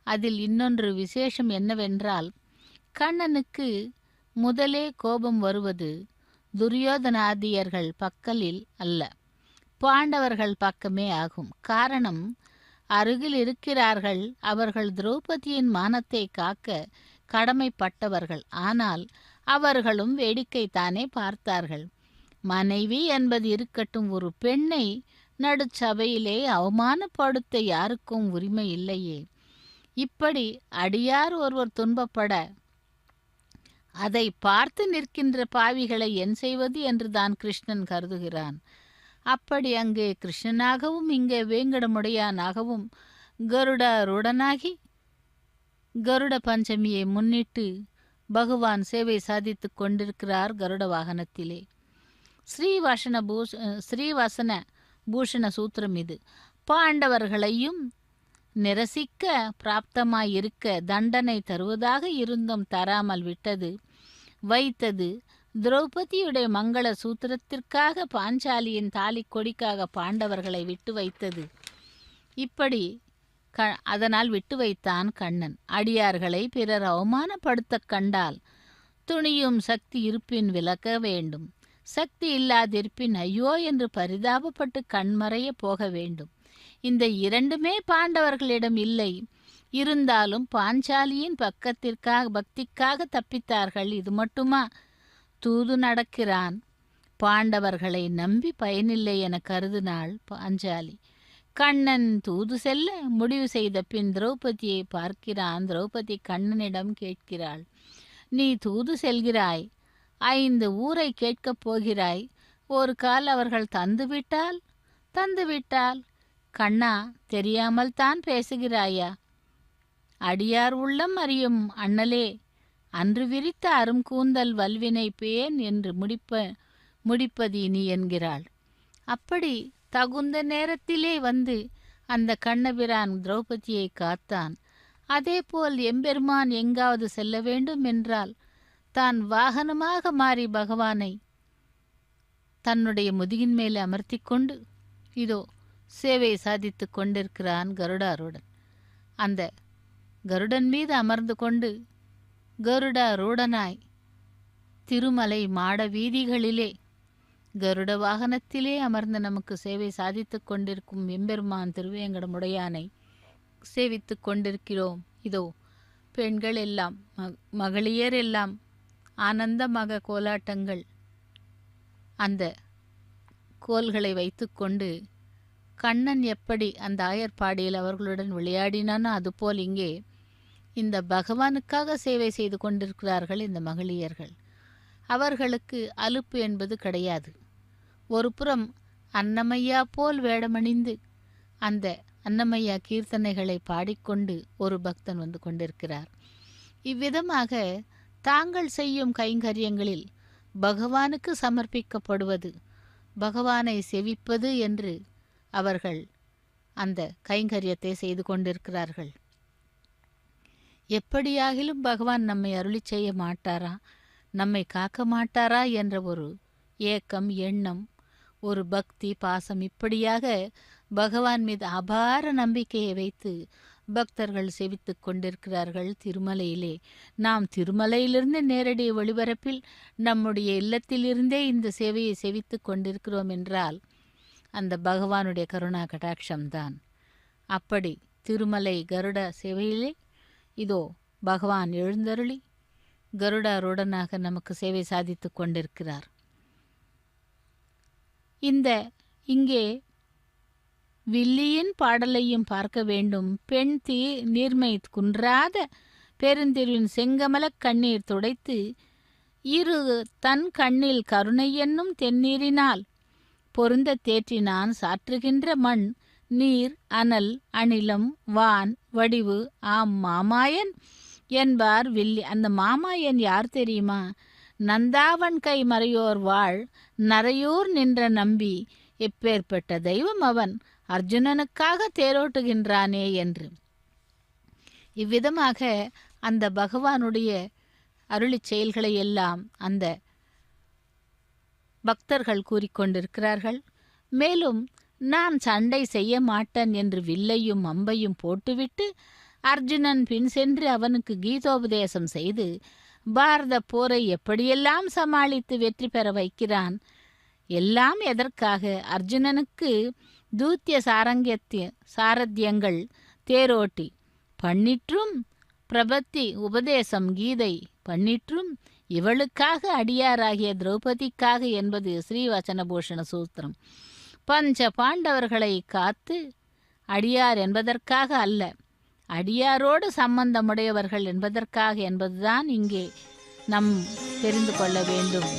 அதில் இன்னொன்று விசேஷம் என்னவென்றால், கண்ணனுக்கு முதலே கோபம் வருவது துரியோதனாதியர்கள் பக்கலில் அல்ல, பாண்டவர்கள் பக்கமே ஆகும். காரணம், அருகில் இருக்கிறார்கள். அவர்கள் திரௌபதியின் மானத்தை காக்க கடமைப்பட்டவர்கள். ஆனால் அவர்களும் வேடிக்கை தானே பார்த்தார்கள். மனைவி என்பது இருக்கட்டும், ஒரு பெண்ணை நடுச்சபையிலே அவமானப்படுத்த யாருக்கும் உரிமை இல்லையே. இப்படி அடியார் ஒருவர் துன்பப்பட அதை பார்த்து நிற்கின்ற பாவிகளை என் செய்வது என்றுதான் கிருஷ்ணன் கருதுகிறான். அப்படி அங்கே கிருஷ்ணனாகவும் இங்கே வேங்கடமுடையானாகவும் கருடாரூடனாகி கருட பஞ்சமியை முன்னிட்டு பகவான் சேவை சாதித்து கொண்டிருக்கிறார் கருட வாகனத்திலே. ஸ்ரீவசன பூஷண சூத்திரம் இது. பாண்டவர்களையும் நிரசிக்க பிராப்தமாயிருக்க தண்டனை தருவதாக இருந்தும் தராமல் விட்டது வைத்தது திரௌபதியுடைய மங்கள சூத்திரத்திற்காக பாஞ்சாலியின் தாலி கொடிக்காக பாண்டவர்களை விட்டு வைத்தது. இப்படி அதனால் விட்டு வைத்தான் கண்ணன். அடியார்களை பிறர் அவமானப்படுத்த கண்டால் துணியும் சக்தி இருப்பின் விலக்க வேண்டும். சக்தி இல்லாதிருப்பின் ஐயோ என்று பரிதாபப்பட்டு கண்மறைய போக வேண்டும். இந்த இரண்டுமே பாண்டவர்களிடம் இல்லை. இருந்தாலும் பாஞ்சாலியின் பக்திக்காக தப்பித்தார்கள். இது மட்டுமா? தூது நடக்கிறான். பாண்டவர்களை நம்பி பயனில்லை என கருதினாள் பாஞ்சாலி. கண்ணன் தூது செல்ல முடிவு செய்த பின் திரௌபதியை பார்க்கிறான். திரௌபதி கண்ணனிடம் கேட்கிறாள், நீ தூது செல்கிறாய், 5 ஊரை கேட்கப் போகிறாய். ஒரு கால் அவர்கள் தந்துவிட்டால் கண்ணா, தெரியாமல் தான் பேசுகிறாயா? அடியார் உள்ளம் அறியும் அண்ணலே, அன்று விரித்த அரும் கூந்தல் வல்வினை பேன் என்று முடிப்பதி நீ என்கிறாள். அப்படி தகுந்த நேரத்திலே வந்து அந்த கண்ணபிரான் திரௌபதியை காத்தான். அதேபோல் எம்பெருமான் எங்காவது செல்ல வேண்டும் என்றால் தான் வாகனமாக மாறி பகவானை தன்னுடைய முதுகின் மேலே அமர்த்தி கொண்டு இதோ சேவை சாதித்து கொண்டிருக்கிறான் கருடாரூடன். அந்த கருடன் மீது அமர்ந்து கொண்டு கருடாரூடனாய் திருமலை மாட வீதிகளிலே கருட வாகனத்திலே அமர்ந்து நமக்கு சேவை சாதித்து கொண்டிருக்கும் எம்பெருமான் திருவேங்கடமுடையானை சேவித்து கொண்டிருக்கிறோம். இதோ பெண்கள் எல்லாம் மகளிர் எல்லாம் ஆனந்த மக கோலாட்டங்கள் அந்த கோல்களை வைத்துக்கொண்டு கண்ணன் எப்படி அந்த ஆயர்பாடியில் அவர்களுடன் விளையாடினானோ அதுபோல் இங்கே இந்த பகவானுக்காக சேவை செய்து கொண்டிருக்கிறார்கள் இந்த மகளியர்கள். அவர்களுக்கு அலுப்பு என்பது கிடையாது. ஒரு புறம் அன்னமையா போல் வேடமணிந்து அந்த அன்னமையா கீர்த்தனைகளை பாடிக்கொண்டு ஒரு பக்தன் வந்து கொண்டிருக்கிறார். இவ்விதமாக தாங்கள் செய்யும் கைங்கரியங்களில் பகவானுக்கு சமர்ப்பிக்கப்படுவது, பகவானை செவிப்பது என்று அவர்கள் அந்த கைங்கரியத்தை செய்து கொண்டிருக்கிறார்கள். எப்படியாகிலும் பகவான் நம்மை அருளி செய்ய மாட்டாரா, நம்மை காக்க மாட்டாரா என்ற ஒரு ஏக்கம், எண்ணம், ஒரு பக்தி பாசம், இப்படியாக பகவான் மீது அபார நம்பிக்கையை வைத்து பக்தர்கள் செவித்து கொண்டிருக்கிறார்கள் திருமலையிலே. நாம் திருமலையிலிருந்து நேரடி ஒளிபரப்பில் நம்முடைய இல்லத்திலிருந்தே இந்த சேவையை செவித்து கொண்டிருக்கிறோம் என்றால் அந்த பகவானுடைய கருணா கடாட்சம்தான். அப்படி திருமலை கருட சேவையிலே இதோ பகவான் எழுந்தருளி கருடாரூடனாக நமக்கு சேவை சாதித்து கொண்டிருக்கிறார். இங்கே வில்லியின் பாடலையும் பார்க்க வேண்டும். பெண் நீர்மை குன்றாத பெருந்திருவின் செங்கமலக் கண்ணீர் துடைத்து தன் கண்ணில் கருணை என்னும் தென்னீரினால் பொருந்த தேற்றினான் சாற்றுகின்ற மண் நீர் அனல் அணிலம் வான் வடிவு ஆம் மாமாயன் என்பார் வில்லி. அந்த மாமாயன் யார் தெரியுமா? நந்தாவன் கை மறையோர் வாழ் நரையூர் நின்ற நம்பி எப்பேற்பட்ட தெய்வம் அவன் அர்ஜுனனுக்காக தேரோட்டுகின்றானே என்று. இவ்விதமாக அந்த பகவானுடைய அருளிச் செயல்களை எல்லாம் அந்த பக்தர்கள் கூறிக்கொண்டிருக்கிறார்கள். மேலும் நான் சண்டை செய்ய மாட்டேன் என்று வில்லையும் அம்பையும் போட்டுவிட்டு அர்ஜுனன் பின் சென்று அவனுக்கு கீதோபதேசம் செய்து பாரத போரை எப்படியெல்லாம் சமாளித்து வெற்றி பெற வைக்கிறான். எல்லாம் எதற்காக? அர்ஜுனனுக்கு தூத்திய சாரத்தியங்கள் தேரோட்டி பண்ணிற்றும் பிரபத்தி உபதேசம் கீதை பண்ணிற்றும் இவளுக்காக அடியாராகிய திரௌபதிக்காக என்பது ஸ்ரீவச்சனபூஷண சூத்திரம். பஞ்ச பாண்டவர்களை காத்து அடியார் என்பதற்காக அல்ல, அடியாரோடு சம்பந்தமுடையவர்கள் என்பதற்காக என்பதுதான் இங்கே நம் தெரிந்து கொள்ள வேண்டும்.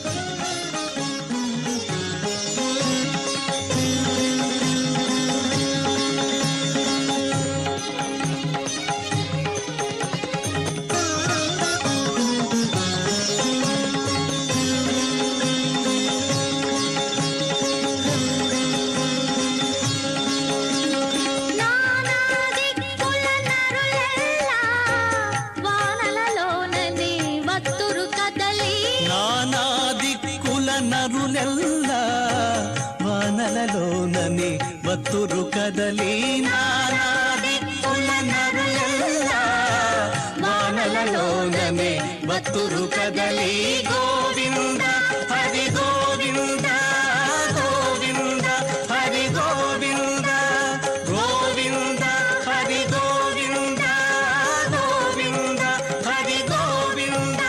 వానలలోనని వత్తురు కదలి వానలలోనని వత్తురు కదలి గోవింద హరి గోవింద గోవింద హరి గోవింద గోవింద హరి గోవింద గోవింద హరి గోవింద.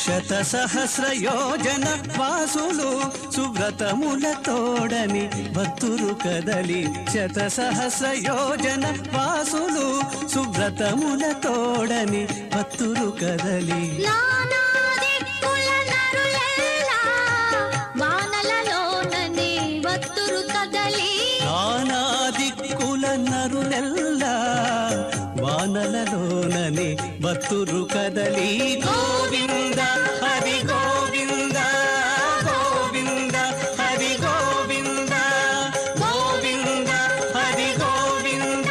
శతసహస్ర యోజన వాసులు సువ్రతముల తోడని భక్తులు కదలి శతసహస్ర యోజన వాసులు సువ్రతముల తోడని భక్తులు కదలి నానాదిక్కుల నరులెల్లా వానలలోనని భక్తులు కదలి గోవింద హరి గోవింద గోవింద హరి గోవింద గోవింద హరి గోవింద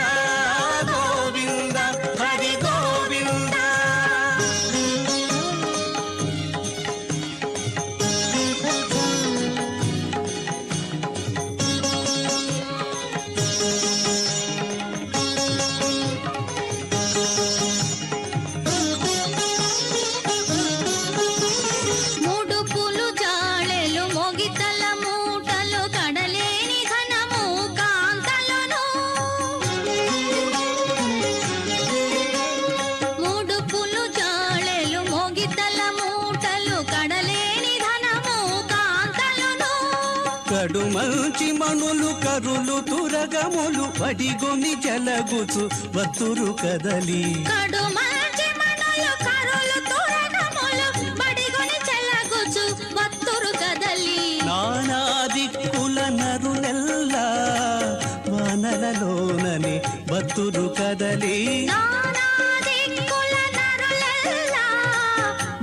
గోవింద హరి గోవింద. కడుమంచి మనులు కరులు తురగములు వడిగొని జలగుచు వత్తురు కదలి కడుమంచి మనులు కరులు తురగములు వడిగొని జలగుచు వత్తురు కదలి నానాదిక్కుల నరులెల్లా వానలలోనని వత్తురు కదలి నానాదిక్కుల నరులెల్లా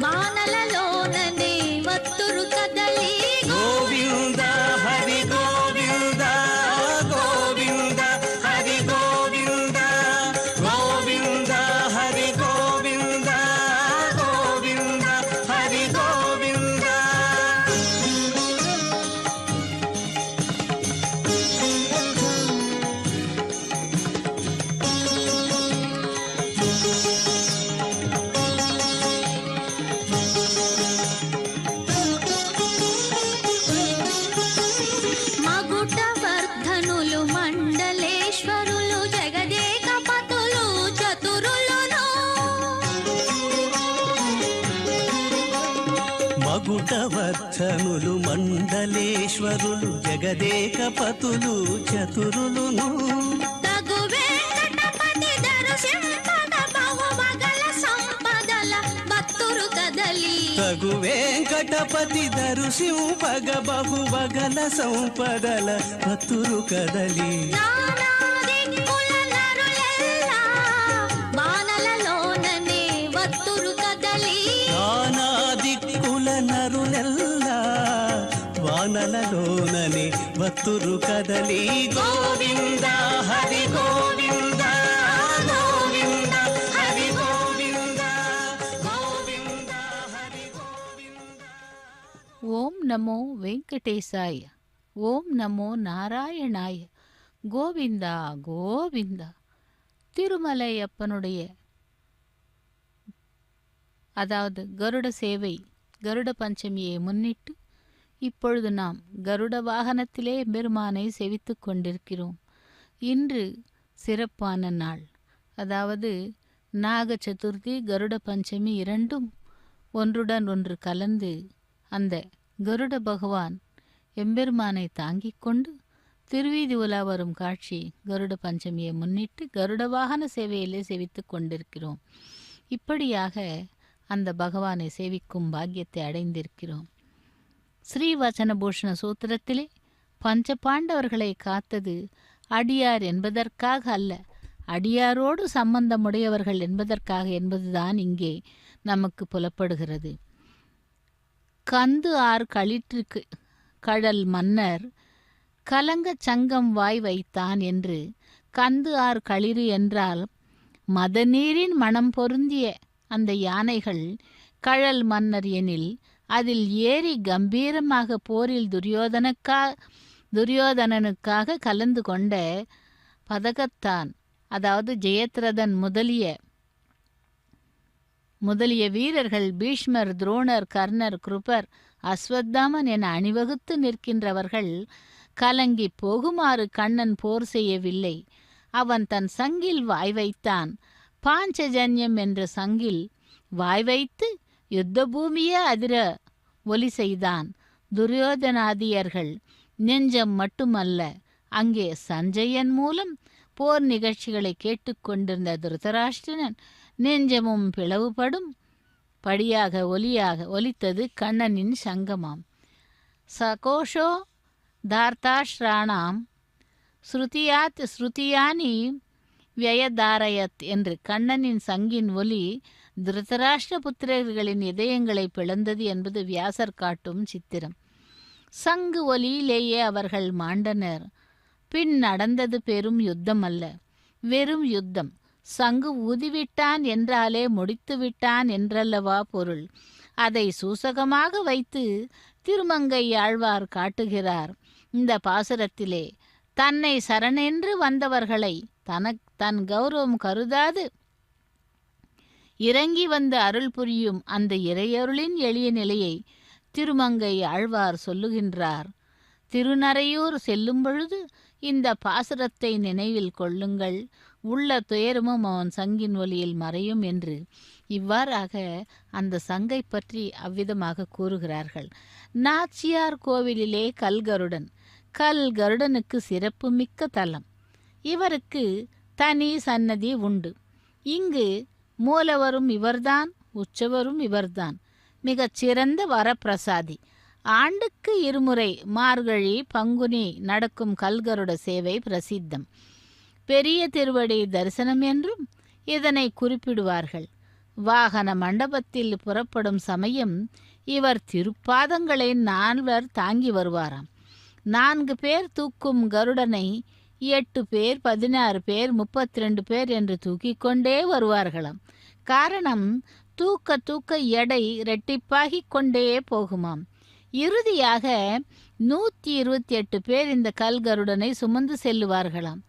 వానలలోనని వత్తురు కదలి గోవింద హరి గోవింద గోవింద హరి గోవింద గోవింద హరి గోవింద గోవింద హరి గోవింద. మగుటవర్ధనులు మండలేశ్వరులు జగదేకపతులు చతురులును మగుటవర్ధనులు మండలేశ్వరులు జగదేకపతులు చతురులును తగు దరుసింపగ బహువగల సంపదల భక్తురు కదలి తగు వెంకటపతి దరుసింపగ బహువగల సంపదల భక్తురు కదలి నానా దిక్కుల నరులెల్లా బాణలలోననే వత్తురు కదలి నానా దిక్కుల నరులెల్లా వానలలోననే వత్తురు కదలి గోవింద హరి గోవింద గోవింద హరి గోవింద గోవింద హరి గోవింద. ஓம் நமோ வெங்கடேசாய, ஓம் நமோ நாராயணாய, கோவிந்தா கோவிந்தா. திருமலையப்பனுடைய அதாவது கருட சேவை கருட பஞ்சமியை முன்னிட்டு இப்பொழுது நாம் கருட வாகனத்திலே பெருமானை செவித்து கொண்டிருக்கிறோம். இன்று சிறப்பான நாள், அதாவது நாக சதுர்த்தி கருட பஞ்சமி இரண்டும் ஒன்றுடன் ஒன்று கலந்து அந்த கருட பகவான் எம்பெருமானை தாங்கிக் கொண்டு திருவீதி உலா வரும் காட்சி கருட பஞ்சமியை முன்னிட்டு கருட வாகன சேவையிலே செவித்து கொண்டிருக்கிறோம். இப்படியாக அந்த பகவானை சேவிக்கும் பாக்கியத்தை அடைந்திருக்கிறோம். ஸ்ரீவச்சனபூஷண சூத்திரத்திலே பஞ்ச பாண்டவர்களை காத்தது அடியார் என்பதற்காக அல்ல, அடியாரோடு சம்பந்தமுடையவர்கள் என்பதற்காக என்பதுதான் இங்கே நமக்கு புலப்படுகிறது. கந்து ஆர் களிற்றுக்கு கழல் மன்னர் கலங்கச் சங்கம் வாய் வைத்தான் என்று. கந்து ஆர் களிறு என்றால் மதநீரின் மனம் பொருந்திய அந்த யானைகள் கழல் மன்னர் எனில் அதில் ஏறி கம்பீரமாக போரில் துரியோதனனுக்காக கலந்து கொண்ட பதகத்தான், அதாவது ஜெயத்ரதன் முதலிய வீரர்கள் பீஷ்மர், துரோணர், கர்ணர், கிருபர், அஸ்வத்தாமன் என அணிவகுத்து நிற்கின்றவர்கள் கலங்கி போகுமாறு கண்ணன் போர் செய்யவில்லை. அவன் தன் சங்கில் வாய் வைத்தான். பாஞ்சஜன்யம் என்ற சங்கில் வாய் வைத்து யுத்த பூமியே அதிர ஒலி செய்தான். துரியோதனாதியர்கள் நெஞ்சம் மட்டுமல்ல, அங்கே சஞ்சயன் மூலம் போர் நிகழ்ச்சிகளை கேட்டுக்கொண்டிருந்த திருதராஷ்டிரன் நெஞ்சமும் பிளவுபடும் படியாக ஒலித்தது கண்ணனின் சங்கமாம். சகோஷோ தார்த்தாஷ்ராணாம் ஸ்ருதியாத் ஸ்ருதியானி வியதாரயத் என்று கண்ணனின் சங்கின் ஒலி திருதராஷ்டிர புத்திரர்களின் இதயங்களை பிளந்தது என்பது வியாசர் காட்டும் சித்திரம். சங்கு ஒலியிலேயே அவர்கள் மாண்டனர். பின் நடந்தது பெரும் யுத்தம் அல்ல, வெறும் யுத்தம். சங்கு ஊதிவிட்டான் என்றாலே முடித்துவிட்டான் என்றல்லவா பொருள். அதை சூசகமாக வைத்து திருமங்கை ஆழ்வார் காட்டுகிறார் இந்த பாசுரத்திலே. தன்னை சரணென்று வந்தவர்களை தன் கௌரவம் கருதாது இறங்கி வந்து அருள் புரியும் அந்த இறையருளின் எளிய நிலையை திருமங்கை ஆழ்வார் சொல்லுகின்றார். திருநறையூர் செல்லும் பொழுது இந்த பாசுரத்தை நினைவில் கொள்ளுங்கள், உள்ள துயரமும் அவன் சங்கின் ஒலியில் மறையும் என்று. இவ்வாறாக அந்த சங்கை பற்றி அவ்விதமாக கூறுகிறார்கள். நாச்சியார் கோவிலிலே கல்கருடன். கல்கருடனுக்கு சிறப்பு மிக்க தலம். இவருக்கு தனி சன்னதி உண்டு. இங்கு மூலவரும் இவர்தான், உற்சவரும் இவர்தான். மிகச் சிறந்த வரப்பிரசாதி. ஆண்டுக்கு இருமுறை மார்கழி பங்குனி நடக்கும் கல்கருட சேவை பிரசித்தம். பெரிய திருவடி தரிசனம் என்றும் இதனை குறிப்பிடுவார்கள். வாகன மண்டபத்தில் புறப்படும் சமயம் இவர் திருப்பாதங்களை 4 தாங்கி வருவாராம். 4 பேர் தூக்கும் கருடனை 8 பேர், 16 பேர், 32 பேர் என்று தூக்கிக் கொண்டே வருவார்களாம். காரணம், தூக்க எடை இரட்டிப்பாகிக் கொண்டே போகுமாம். இறுதியாக 128 பேர் இந்த கல்கருடனை சுமந்து செல்லுவார்களாம்.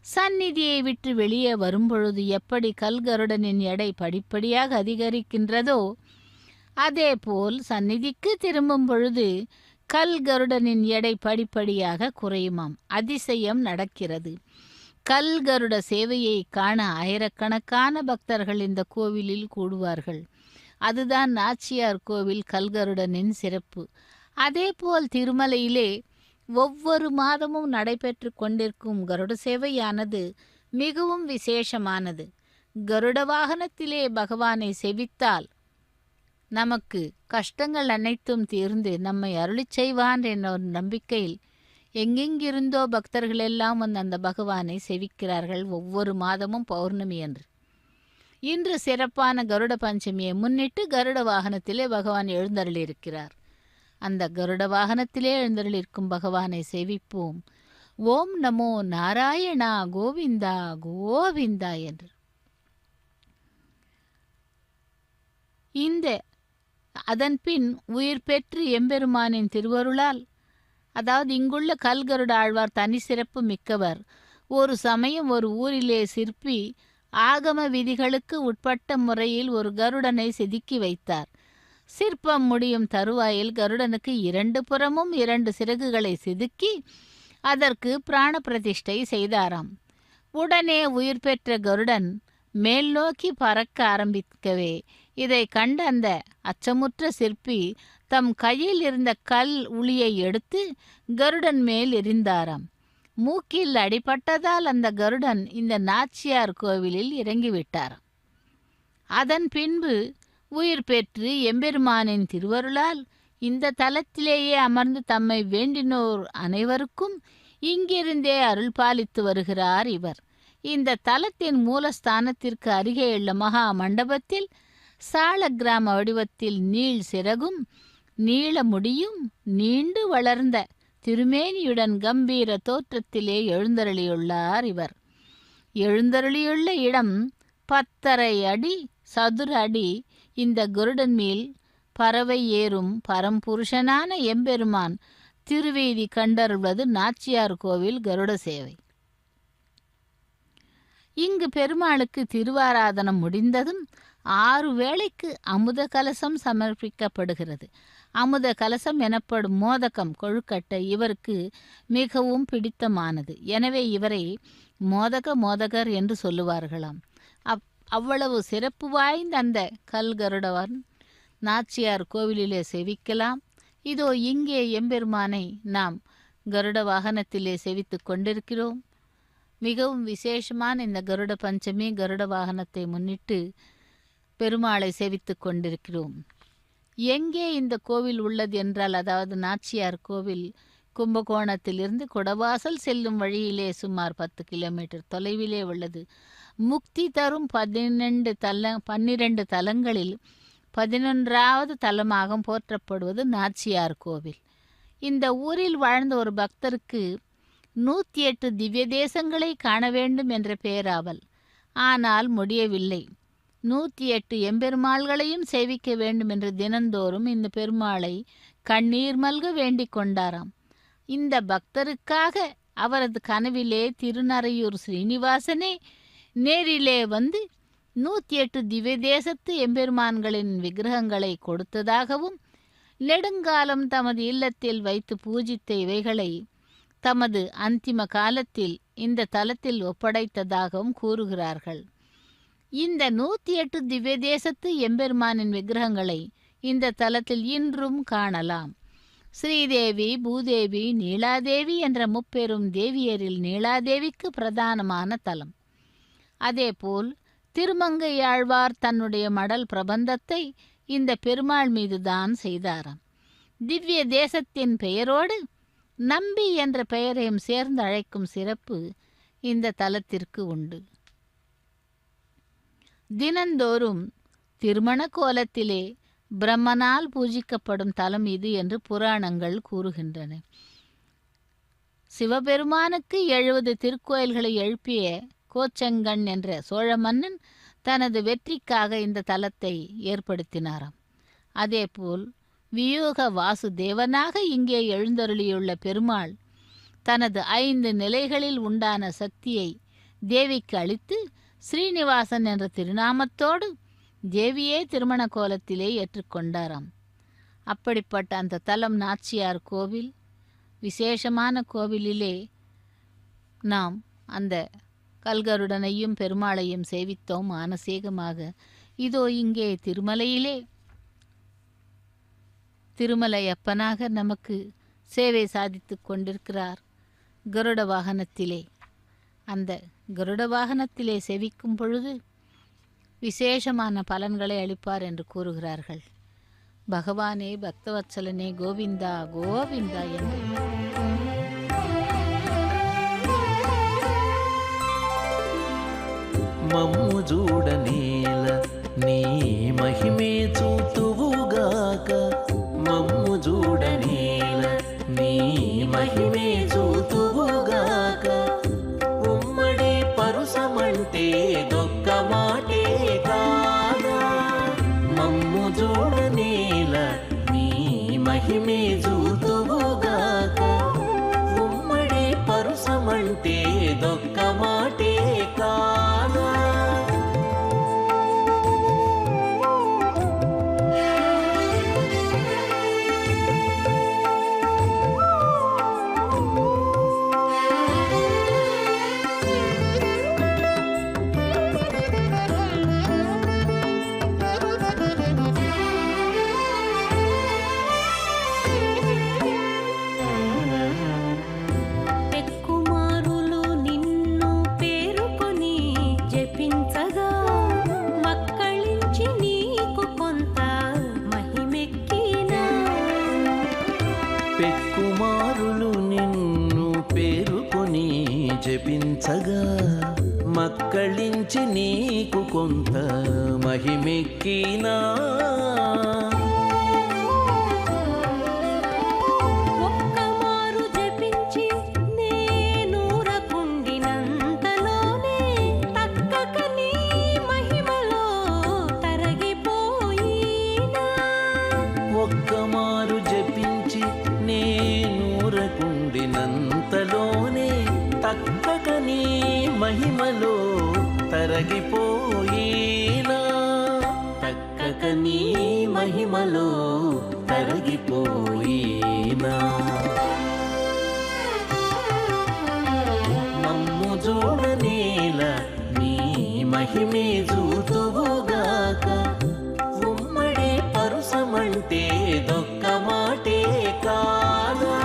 சந்நிதியை விட்டு வெளியே வரும்பொழுது எப்படி கல்கருடனின் எடை படிப்படியாக அதிகரிக்கின்றதோ அதேபோல் சந்நிதிக்கு திரும்பும் பொழுது கல்கருடனின் எடை படிப்படியாக குறையுமாம். அதிசயம் நடக்கிறது. கல்கருட சேவையை காண ஆயிரக்கணக்கான பக்தர்கள் இந்த கோவிலில் கூடுவார்கள். அதுதான் நாச்சியார் கோவில் கல்கருடனின் சிறப்பு. அதேபோல் திருமலையிலே ஒவ்வொரு மாதமும் நடைபெற்று கொண்டிருக்கும் கருட சேவையானது மிகவும் விசேஷமானது. கருட வாகனத்திலே பகவானை செவித்தால் நமக்கு கஷ்டங்கள் அனைத்தும் தீர்ந்து நம்மை அருளிச் செய்வான் என்ற ஒரு நம்பிக்கையில் எங்கெங்கிருந்தோ பக்தர்கள் எல்லாம் வந்து அந்த பகவானை செவிக்கிறார்கள் ஒவ்வொரு மாதமும் பௌர்ணமி என்று. இன்று சிறப்பான கருட பஞ்சமியை முன்னிட்டு கருட வாகனத்திலே பகவான் எழுந்தருளியிருக்கிறார். அந்த கருட வாகனத்திலே எழுந்தருளிருக்கும் பகவானை சேவிப்போம். ஓம் நமோ நாராயணா கோவிந்தா கோவிந்தா என்று. அதன்பின் உயிர் பெற்று எம்பெருமானின் திருவருளால், அதாவது இங்குள்ள கல்கருட ஆழ்வார் தனி சிறப்பு மிக்கவர். ஒரு சமயம் ஒரு ஊரிலே சிற்பி ஆகம விதிகளுக்கு உட்பட்ட முறையில் ஒரு கருடனை செதுக்கி வைத்தார். சிற்பம் முடியும் தருவாயில் கருடனுக்கு 2 புறமும் 2 சிறகுகளை செதுக்கி அதற்கு பிராண பிரதிஷ்டை செய்தாராம். உடனே உயிர் பெற்ற கருடன் மேல் நோக்கி பறக்க ஆரம்பிக்கவே இதை கண்ட அந்த அச்சமுற்ற சிற்பி தம் கையில் இருந்த கல் உளியை எடுத்து கருடன் மேல் எறிந்தாராம். மூக்கில் அடிபட்டதால் அந்த கருடன் இந்த நாச்சியார் கோவிலில் இறங்கிவிட்டார். அதன் பின்பு உயிர் பெற்று எம்பெருமானின் திருவருளால் இந்த தலத்திலேயே அமர்ந்து தம்மை வேண்டினோர் அனைவருக்கும் இங்கிருந்தே அருள் பாலித்து வருகிறார் இவர். இந்த தலத்தின் மூலஸ்தானத்திற்கு அருகே உள்ள மகா மண்டபத்தில் சால கிராம வடிவத்தில் நீள் சிறகும் நீள முடியும் நீண்டு வளர்ந்த திருமேனியுடன் கம்பீர தோற்றத்திலே எழுந்தருளியுள்ளார் இவர். எழுந்தருளியுள்ள இடம் 10.5 அடி சதுர அடி. இந்த கருடன் மேல் பறவை ஏறும் பரம்புருஷனான எம்பெருமான் திருவீதி கண்டருள்வது நாச்சியார் கோவில் கருட சேவை. இங்கு பெருமாளுக்கு திருவாராதனம் முடிந்ததும் 6 வேளைக்கு அமுத கலசம் சமர்ப்பிக்கப்படுகிறது. அமுத கலசம் எனப்படும் மோதகம் கொழுக்கட்டை இவருக்கு மிகவும் பிடித்தமானது. எனவே இவரை மோதகர் என்று சொல்லுவார்களாம். அவ்வளவு சிறப்பு வாய்ந்த அந்த கல்கருடவன் நாச்சியார் கோவிலிலே செவிக்கலாம். இதோ இங்கே எம்பெருமானை நாம் கருட வாகனத்திலே செவித்து கொண்டிருக்கிறோம். மிகவும் விசேஷமான இந்த கருட பஞ்சமி கருட வாகனத்தை முன்னிட்டு பெருமாளை செவித்து கொண்டிருக்கிறோம். எங்கே இந்த கோவில் உள்ளது என்றால், அதாவது நாச்சியார் கோவில் கும்பகோணத்திலிருந்து குடவாசல் செல்லும் வழியிலே சுமார் 10 கிலோமீட்டர் தொலைவிலே உள்ளது. முக்தி தரும் 12 தலங்களில் 11வது தலமாக போற்றப்படுவது நாச்சியார் கோவில். இந்த ஊரில் வாழ்ந்த ஒரு பக்தருக்கு 108 திவ்ய தேசங்களை காண வேண்டும் என்ற பேராவல். ஆனால் முடியவில்லை. 108 எம்பெருமாள்களையும் சேவிக்க வேண்டும் என்று தினந்தோறும் இந்த பெருமாளை கண்ணீர் மல்க வேண்டிக் கொண்டாராம். இந்த பக்தருக்காக அவரது கனவிலே திருநறையூர் ஸ்ரீனிவாசனே நேரிலே வந்து 108 திவ்ய தேசத்து எம்பெருமான்களின் விக்கிரகங்களை கொடுத்ததாகவும், நெடுங்காலம் தமது இல்லத்தில் வைத்து பூஜித்த இவைகளை தமது அந்திம காலத்தில் இந்த தலத்தில் ஒப்படைத்ததாகவும் கூறுகிறார்கள். இந்த 108 திவ்ய தேசத்து எம்பெருமானின் விக்கிரகங்களை இந்த தலத்தில் இன்றும் காணலாம். ஸ்ரீதேவி, பூதேவி, நீலாதேவி என்ற முப்பெரும் தேவியரில் நீலாதேவிக்கு பிரதானமான தலம். அதேபோல் திருமங்கையாழ்வார் தன்னுடைய மடல் பிரபந்தத்தை இந்த பெருமாள் மீதுதான் செய்தாராம். திவ்ய தேசத்தின் பெயரோடு நம்பி என்ற பெயரையும் சேர்ந்து அழைக்கும் சிறப்பு இந்த தலத்திற்கு உண்டு. தினந்தோறும் திருமண கோலத்திலே பிரம்மனால் பூஜிக்கப்படும் தலம் இது என்று புராணங்கள் கூறுகின்றன. சிவபெருமானுக்கு 70 திருக்கோயில்களை எழுப்பிய கோச்செங்கண் என்ற சோழ மன்னன் தனது வெற்றிக்காக இந்த தலத்தை ஏற்படுத்தினாராம். அதேபோல் வியூக வாசுதேவனாக இங்கே எழுந்தருளியுள்ள பெருமாள் தனது 5 நிலைகளில் உண்டான சக்தியை தேவிக்கு அளித்து ஸ்ரீனிவாசன் என்ற திருநாமத்தோடு தேவியே திருமண கோலத்திலே ஏற்றுக்கொண்டாராம். அப்படிப்பட்ட அந்த தலம் நாச்சியார் கோவில். விசேஷமான கோவிலிலே நாம் அந்த கல்கருடனையும் பெருமாளையும் சேவித்தோம் மானசீகமாக. இதோ இங்கே திருமலையிலே திருமலையப்பனாக நமக்கு சேவை சாதித்து கொண்டிருக்கிறார் கருட வாகனத்திலே. அந்த கருட வாகனத்திலே செவிக்கும் பொழுது விசேஷமான பலன்களை அளிப்பார் என்று கூறுகிறார்கள். பகவானே பக்தவத்சலனே கோவிந்தா கோவிந்தா என்று మమ్ము చూడనేల నీ మహిమే చూతువుగాక మమ్ము చూడనేల నీ మహిమే చూతువుగాక ఉమ్మడి పరుసమంటే దొక్క మాటే కాదా మమ్ము చూడనేల నీ మహిమే చూతువుగాక ఉమ్మడి పరుసమంటే దొక్క మాటే కాదా ఎక్కుమారులు నిన్ను పేరుకొని జపించగా మక్కళించి నీకు కొంత మహిమెక్కినా పెక్కుమారులు నిన్ను పేరుకొని జపించగా మక్కళించి నీకు కొంత మహిమెక్కినా ఒక్కమారు జపించి నేను రకుండినంతలోనే తక్కక నీ మహిమలో తరగిపోయినా ఒక్కమారు జపించి నేనూరకుండినంతలోనే తక్కక నీ మహిమలో తరగిపోయినా తక్కక నీ మహిమలో తరగిపోయినా మమ్ము చూడనేల నీ మహిమే చూతువుగాక ఉమ్మడి పరుసమంటే దొక్క మాటే కాదా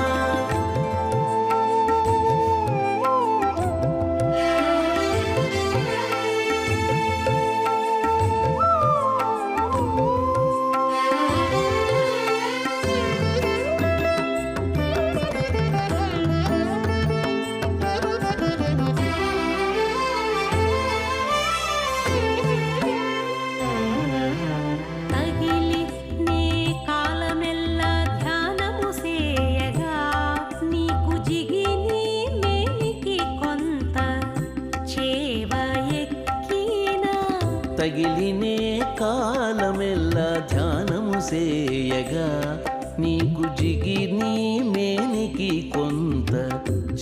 తగిలి నే కాలమెల్లా ధ్యానము సేయగా నీకు జిగిని మేనికి కొంత చేవ ఎక్కినా తగిలినే కాలమెల్ల ధ్యానము సేయగా నీకు జిగి నీ మేనికి కొంత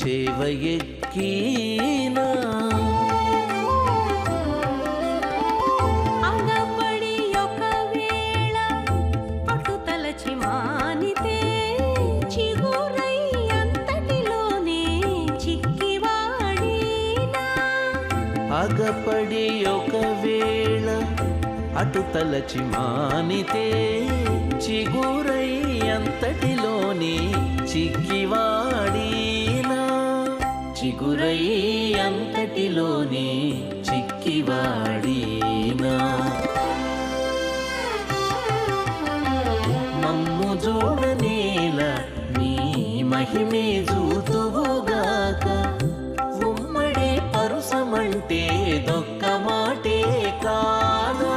చేవ ఎక్కినా అగపడి ఒకవేళ పట్టుతలచి మానితే చిగురై అంతటిలోనే చిక్కివాడినా అగపడి ఒకవేళ అటు తలచి మానితే చిగురై అంతటిలోని చిక్కివాడినా చిగురై అంతటిలోని చిక్కివాడినా మమ్ము చూడనేల నీ మహిమే చూతువుగాక ఉమ్మడి పరుసమంటే దొక్క మాటే కాదా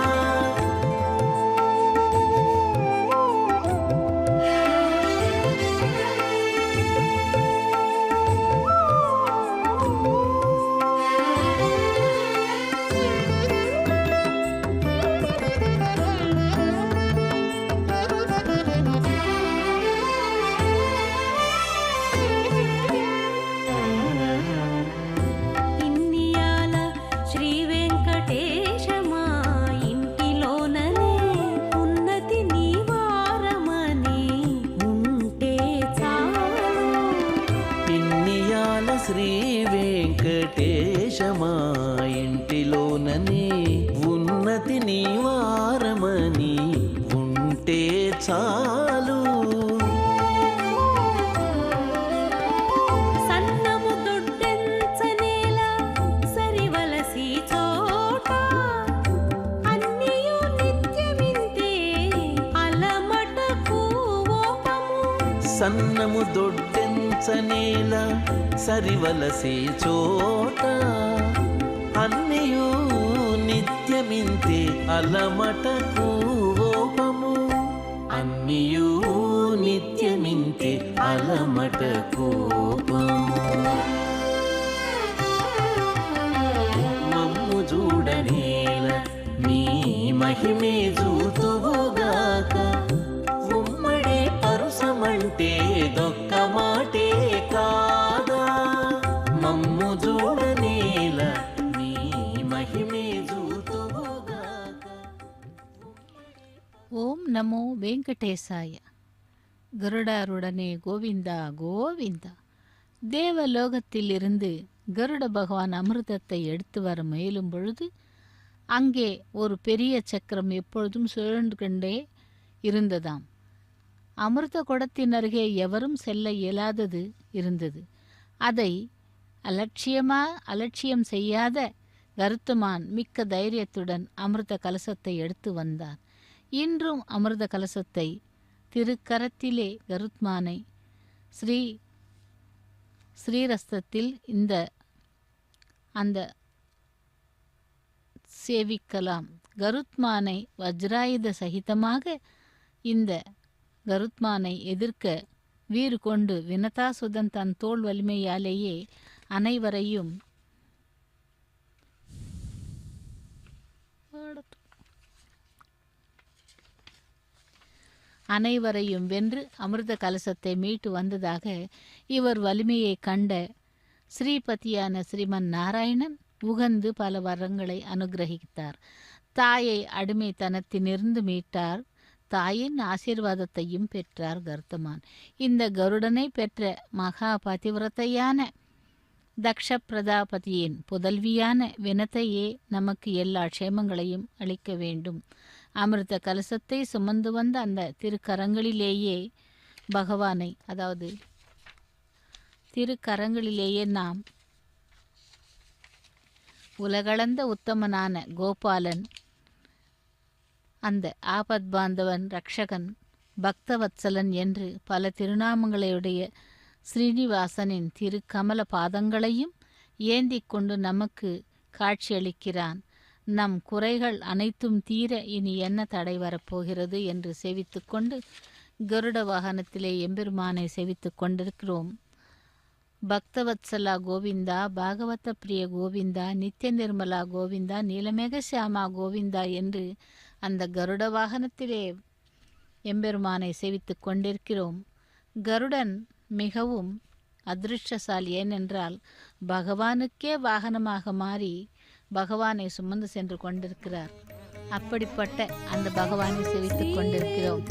ఇన్నియాల శ్రీ వెంకటేశమా ఇంటిలోననే ఉన్నతి నీవారమని ఉంటే చాలు పిన్నియాల శ్రీ వెంకటేశమా ఇంటిలోననే ఉన్నతి నివారమని ఉంటే చాలు సన్నము దొడ్డెంచనేలా సరివలసి చోట సన్నము దొడ్డెంచనేల సరివలసే చోట అన్నియూ నిత్యమింతే అలమటకు ఓపము అన్నియూ నిత్యమింతే అలమటకు మమ్ము చూడనేల నీ మహిమే చూతువుగాక ఉమ్మడే పరుసమంటే దొక్క మాటే కాదా మమ్ము చూడనేల నీ మహిమే చూతువుగాక. ஓம் நமோ வெங்கடேசாய. கருடாருடனே கோவிந்தா கோவிந்தா. தேவலோகத்திலிருந்து கருட பகவான் அமிர்தத்தை எடுத்து வர முயலும் பொழுது அங்கே ஒரு பெரிய சக்கரம் எப்பொழுதும் சுழன்று கொண்டே இருந்ததாம். அமிர்த குடத்தின் அருகே எவரும் செல்ல இயலாதது இருந்தது. அதை அலட்சியம் செய்யாத கருத்துமான் மிக்க தைரியத்துடன் அமிர்த கலசத்தை எடுத்து வந்தார். இன்றும் அமிர்த கலசத்தை திருக்கரத்திலே கருத்மானை ஸ்ரீரஸ்தத்தில் அந்த சேவிக்கலாம். கருத்மானை வஜ்ராயுத சகிதமாக இந்த கருத்மானை எதிர்க்க வீறு கொண்டு வினதாசுதன் தன் தோல் வலிமையாலேயே அனைவரையும் வென்று அமிர்த கலசத்தை மீட்டு வந்ததாக இவர் வலிமையை கண்ட ஸ்ரீபதியான ஸ்ரீமன் நாராயணன் உகந்து பல வரங்களை அனுகிரகித்தார். தாயை அடிமைத்தனத்தினிருந்து மீட்டார். தாயின் ஆசீர்வாதத்தையும் பெற்றார் கருத்தமான். இந்த கருடனை பெற்ற மகா பதிவிரத்தையான தக்ஷ பிரதாபதியின் புதல்வியான வினத்தையே நமக்கு எல்லா க்ஷேமங்களையும் அளிக்க வேண்டும். அமிர்த கலசத்தை சுமந்து வந்த அந்த திருக்கரங்களிலேயே பகவானை, அதாவது திருக்கரங்களிலேயே நாம் உலகளந்த உத்தமனான கோபாலன், அந்த ஆபத் பாந்தவன், ரக்ஷகன், பக்தவத்சலன் என்று பல திருநாமங்களையுடைய ஸ்ரீனிவாசனின் திருக்கமல பாதங்களையும் ஏந்திக் கொண்டு நமக்கு காட்சியளிக்கிறான். நம் குறைகள் அனைத்தும் தீர இனி என்ன தடை வரப்போகிறது என்று சேவித்து கொண்டு கருட வாகனத்திலே எம்பெருமானை சேவித்து கொண்டிருக்கிறோம். பக்தவத்சலா கோவிந்தா, பாகவத பிரிய கோவிந்தா, நித்திய நிர்மலா கோவிந்தா, நீலமேக சியாமா கோவிந்தா என்று அந்த கருட வாகனத்திலே எம்பெருமானை சேவித்து கொண்டிருக்கிறோம். கருடன் மிகவும் அதிருஷ்டசாலி. ஏனென்றால் பகவானுக்கே வாகனமாக மாறி பகவானை சுமந்து சென்று கொண்டிருக்கிறார். அப்படிப்பட்ட அந்த பகவானை சேவித்துக் கொண்டிருக்கிறோம்.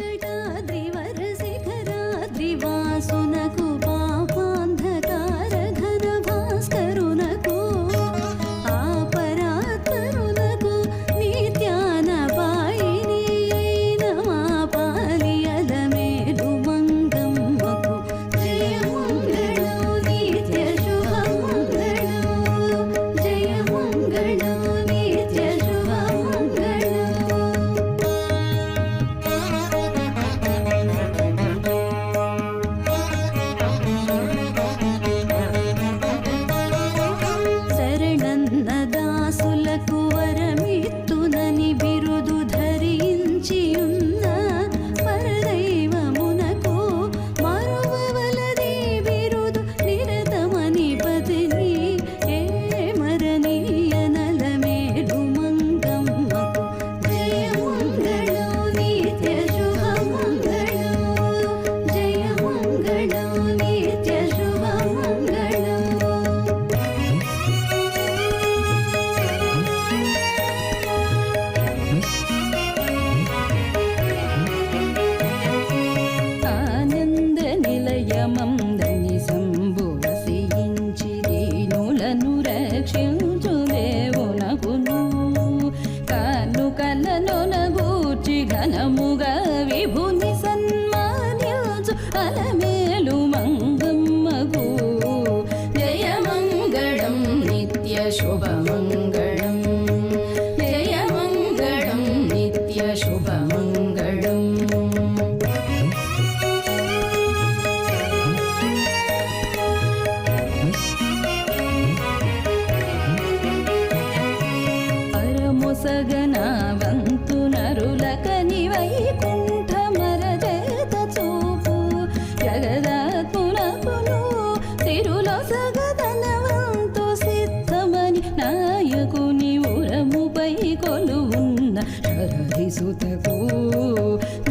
నొసగదనవంతో సిద్ధమని నాయకుని ఉరముపై కొలువున్న శరధిసుతకు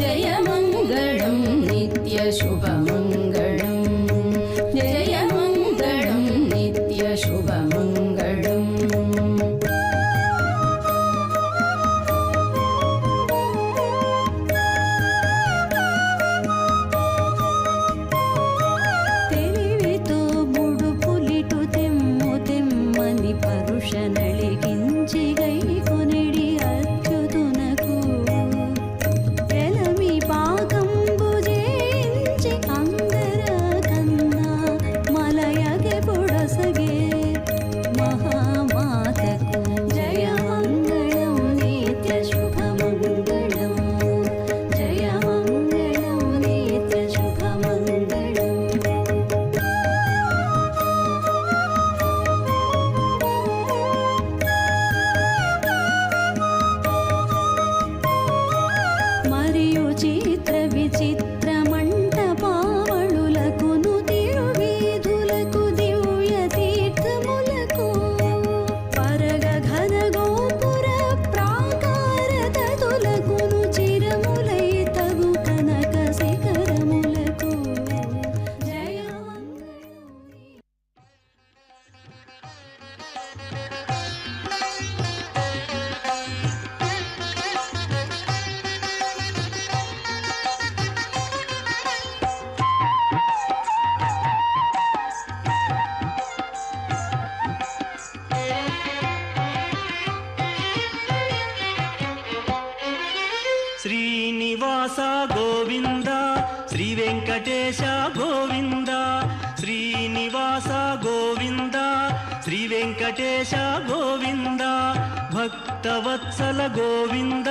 జయమంగళం నిత్య శుభమంగళం జయమంగళం నిత్య శుభమంగళం. తెలివితో ముడుపులిటు తెమ్ము తెమ్మని పరుష నళికించి గై కొనిడి అచ్యుతునకు ఎలమి పాకంబు జేయించి అందర కన్నా మలయగె పొడసగే మహామాతకు జయమంగళం నిత్య శుభమంగళం జయమంగళం నిత్య శుభమంగళం. మరియు చిత్ర విచిత్ర మంటపావళులకును తిరువీధులకు దివ్య తీర్థములకు పరగ ఘన గోపుర ప్రాకార తతులకును చిరములై తగు కనక శిఖరములకు జయమంగళం. శ్రీనివాస గోవింద శ్రీ వెంకటేశ గోవింద శ్రీనివాస గోవింద శ్రీ వెంకటేశ గోవింద భక్తవత్సల గోవింద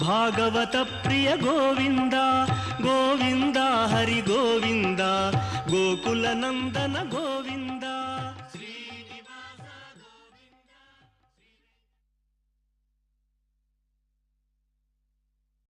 భాగవత ప్రియ గోవింద గోవింద హరి గోవింద గోకుల నందన గోవింద.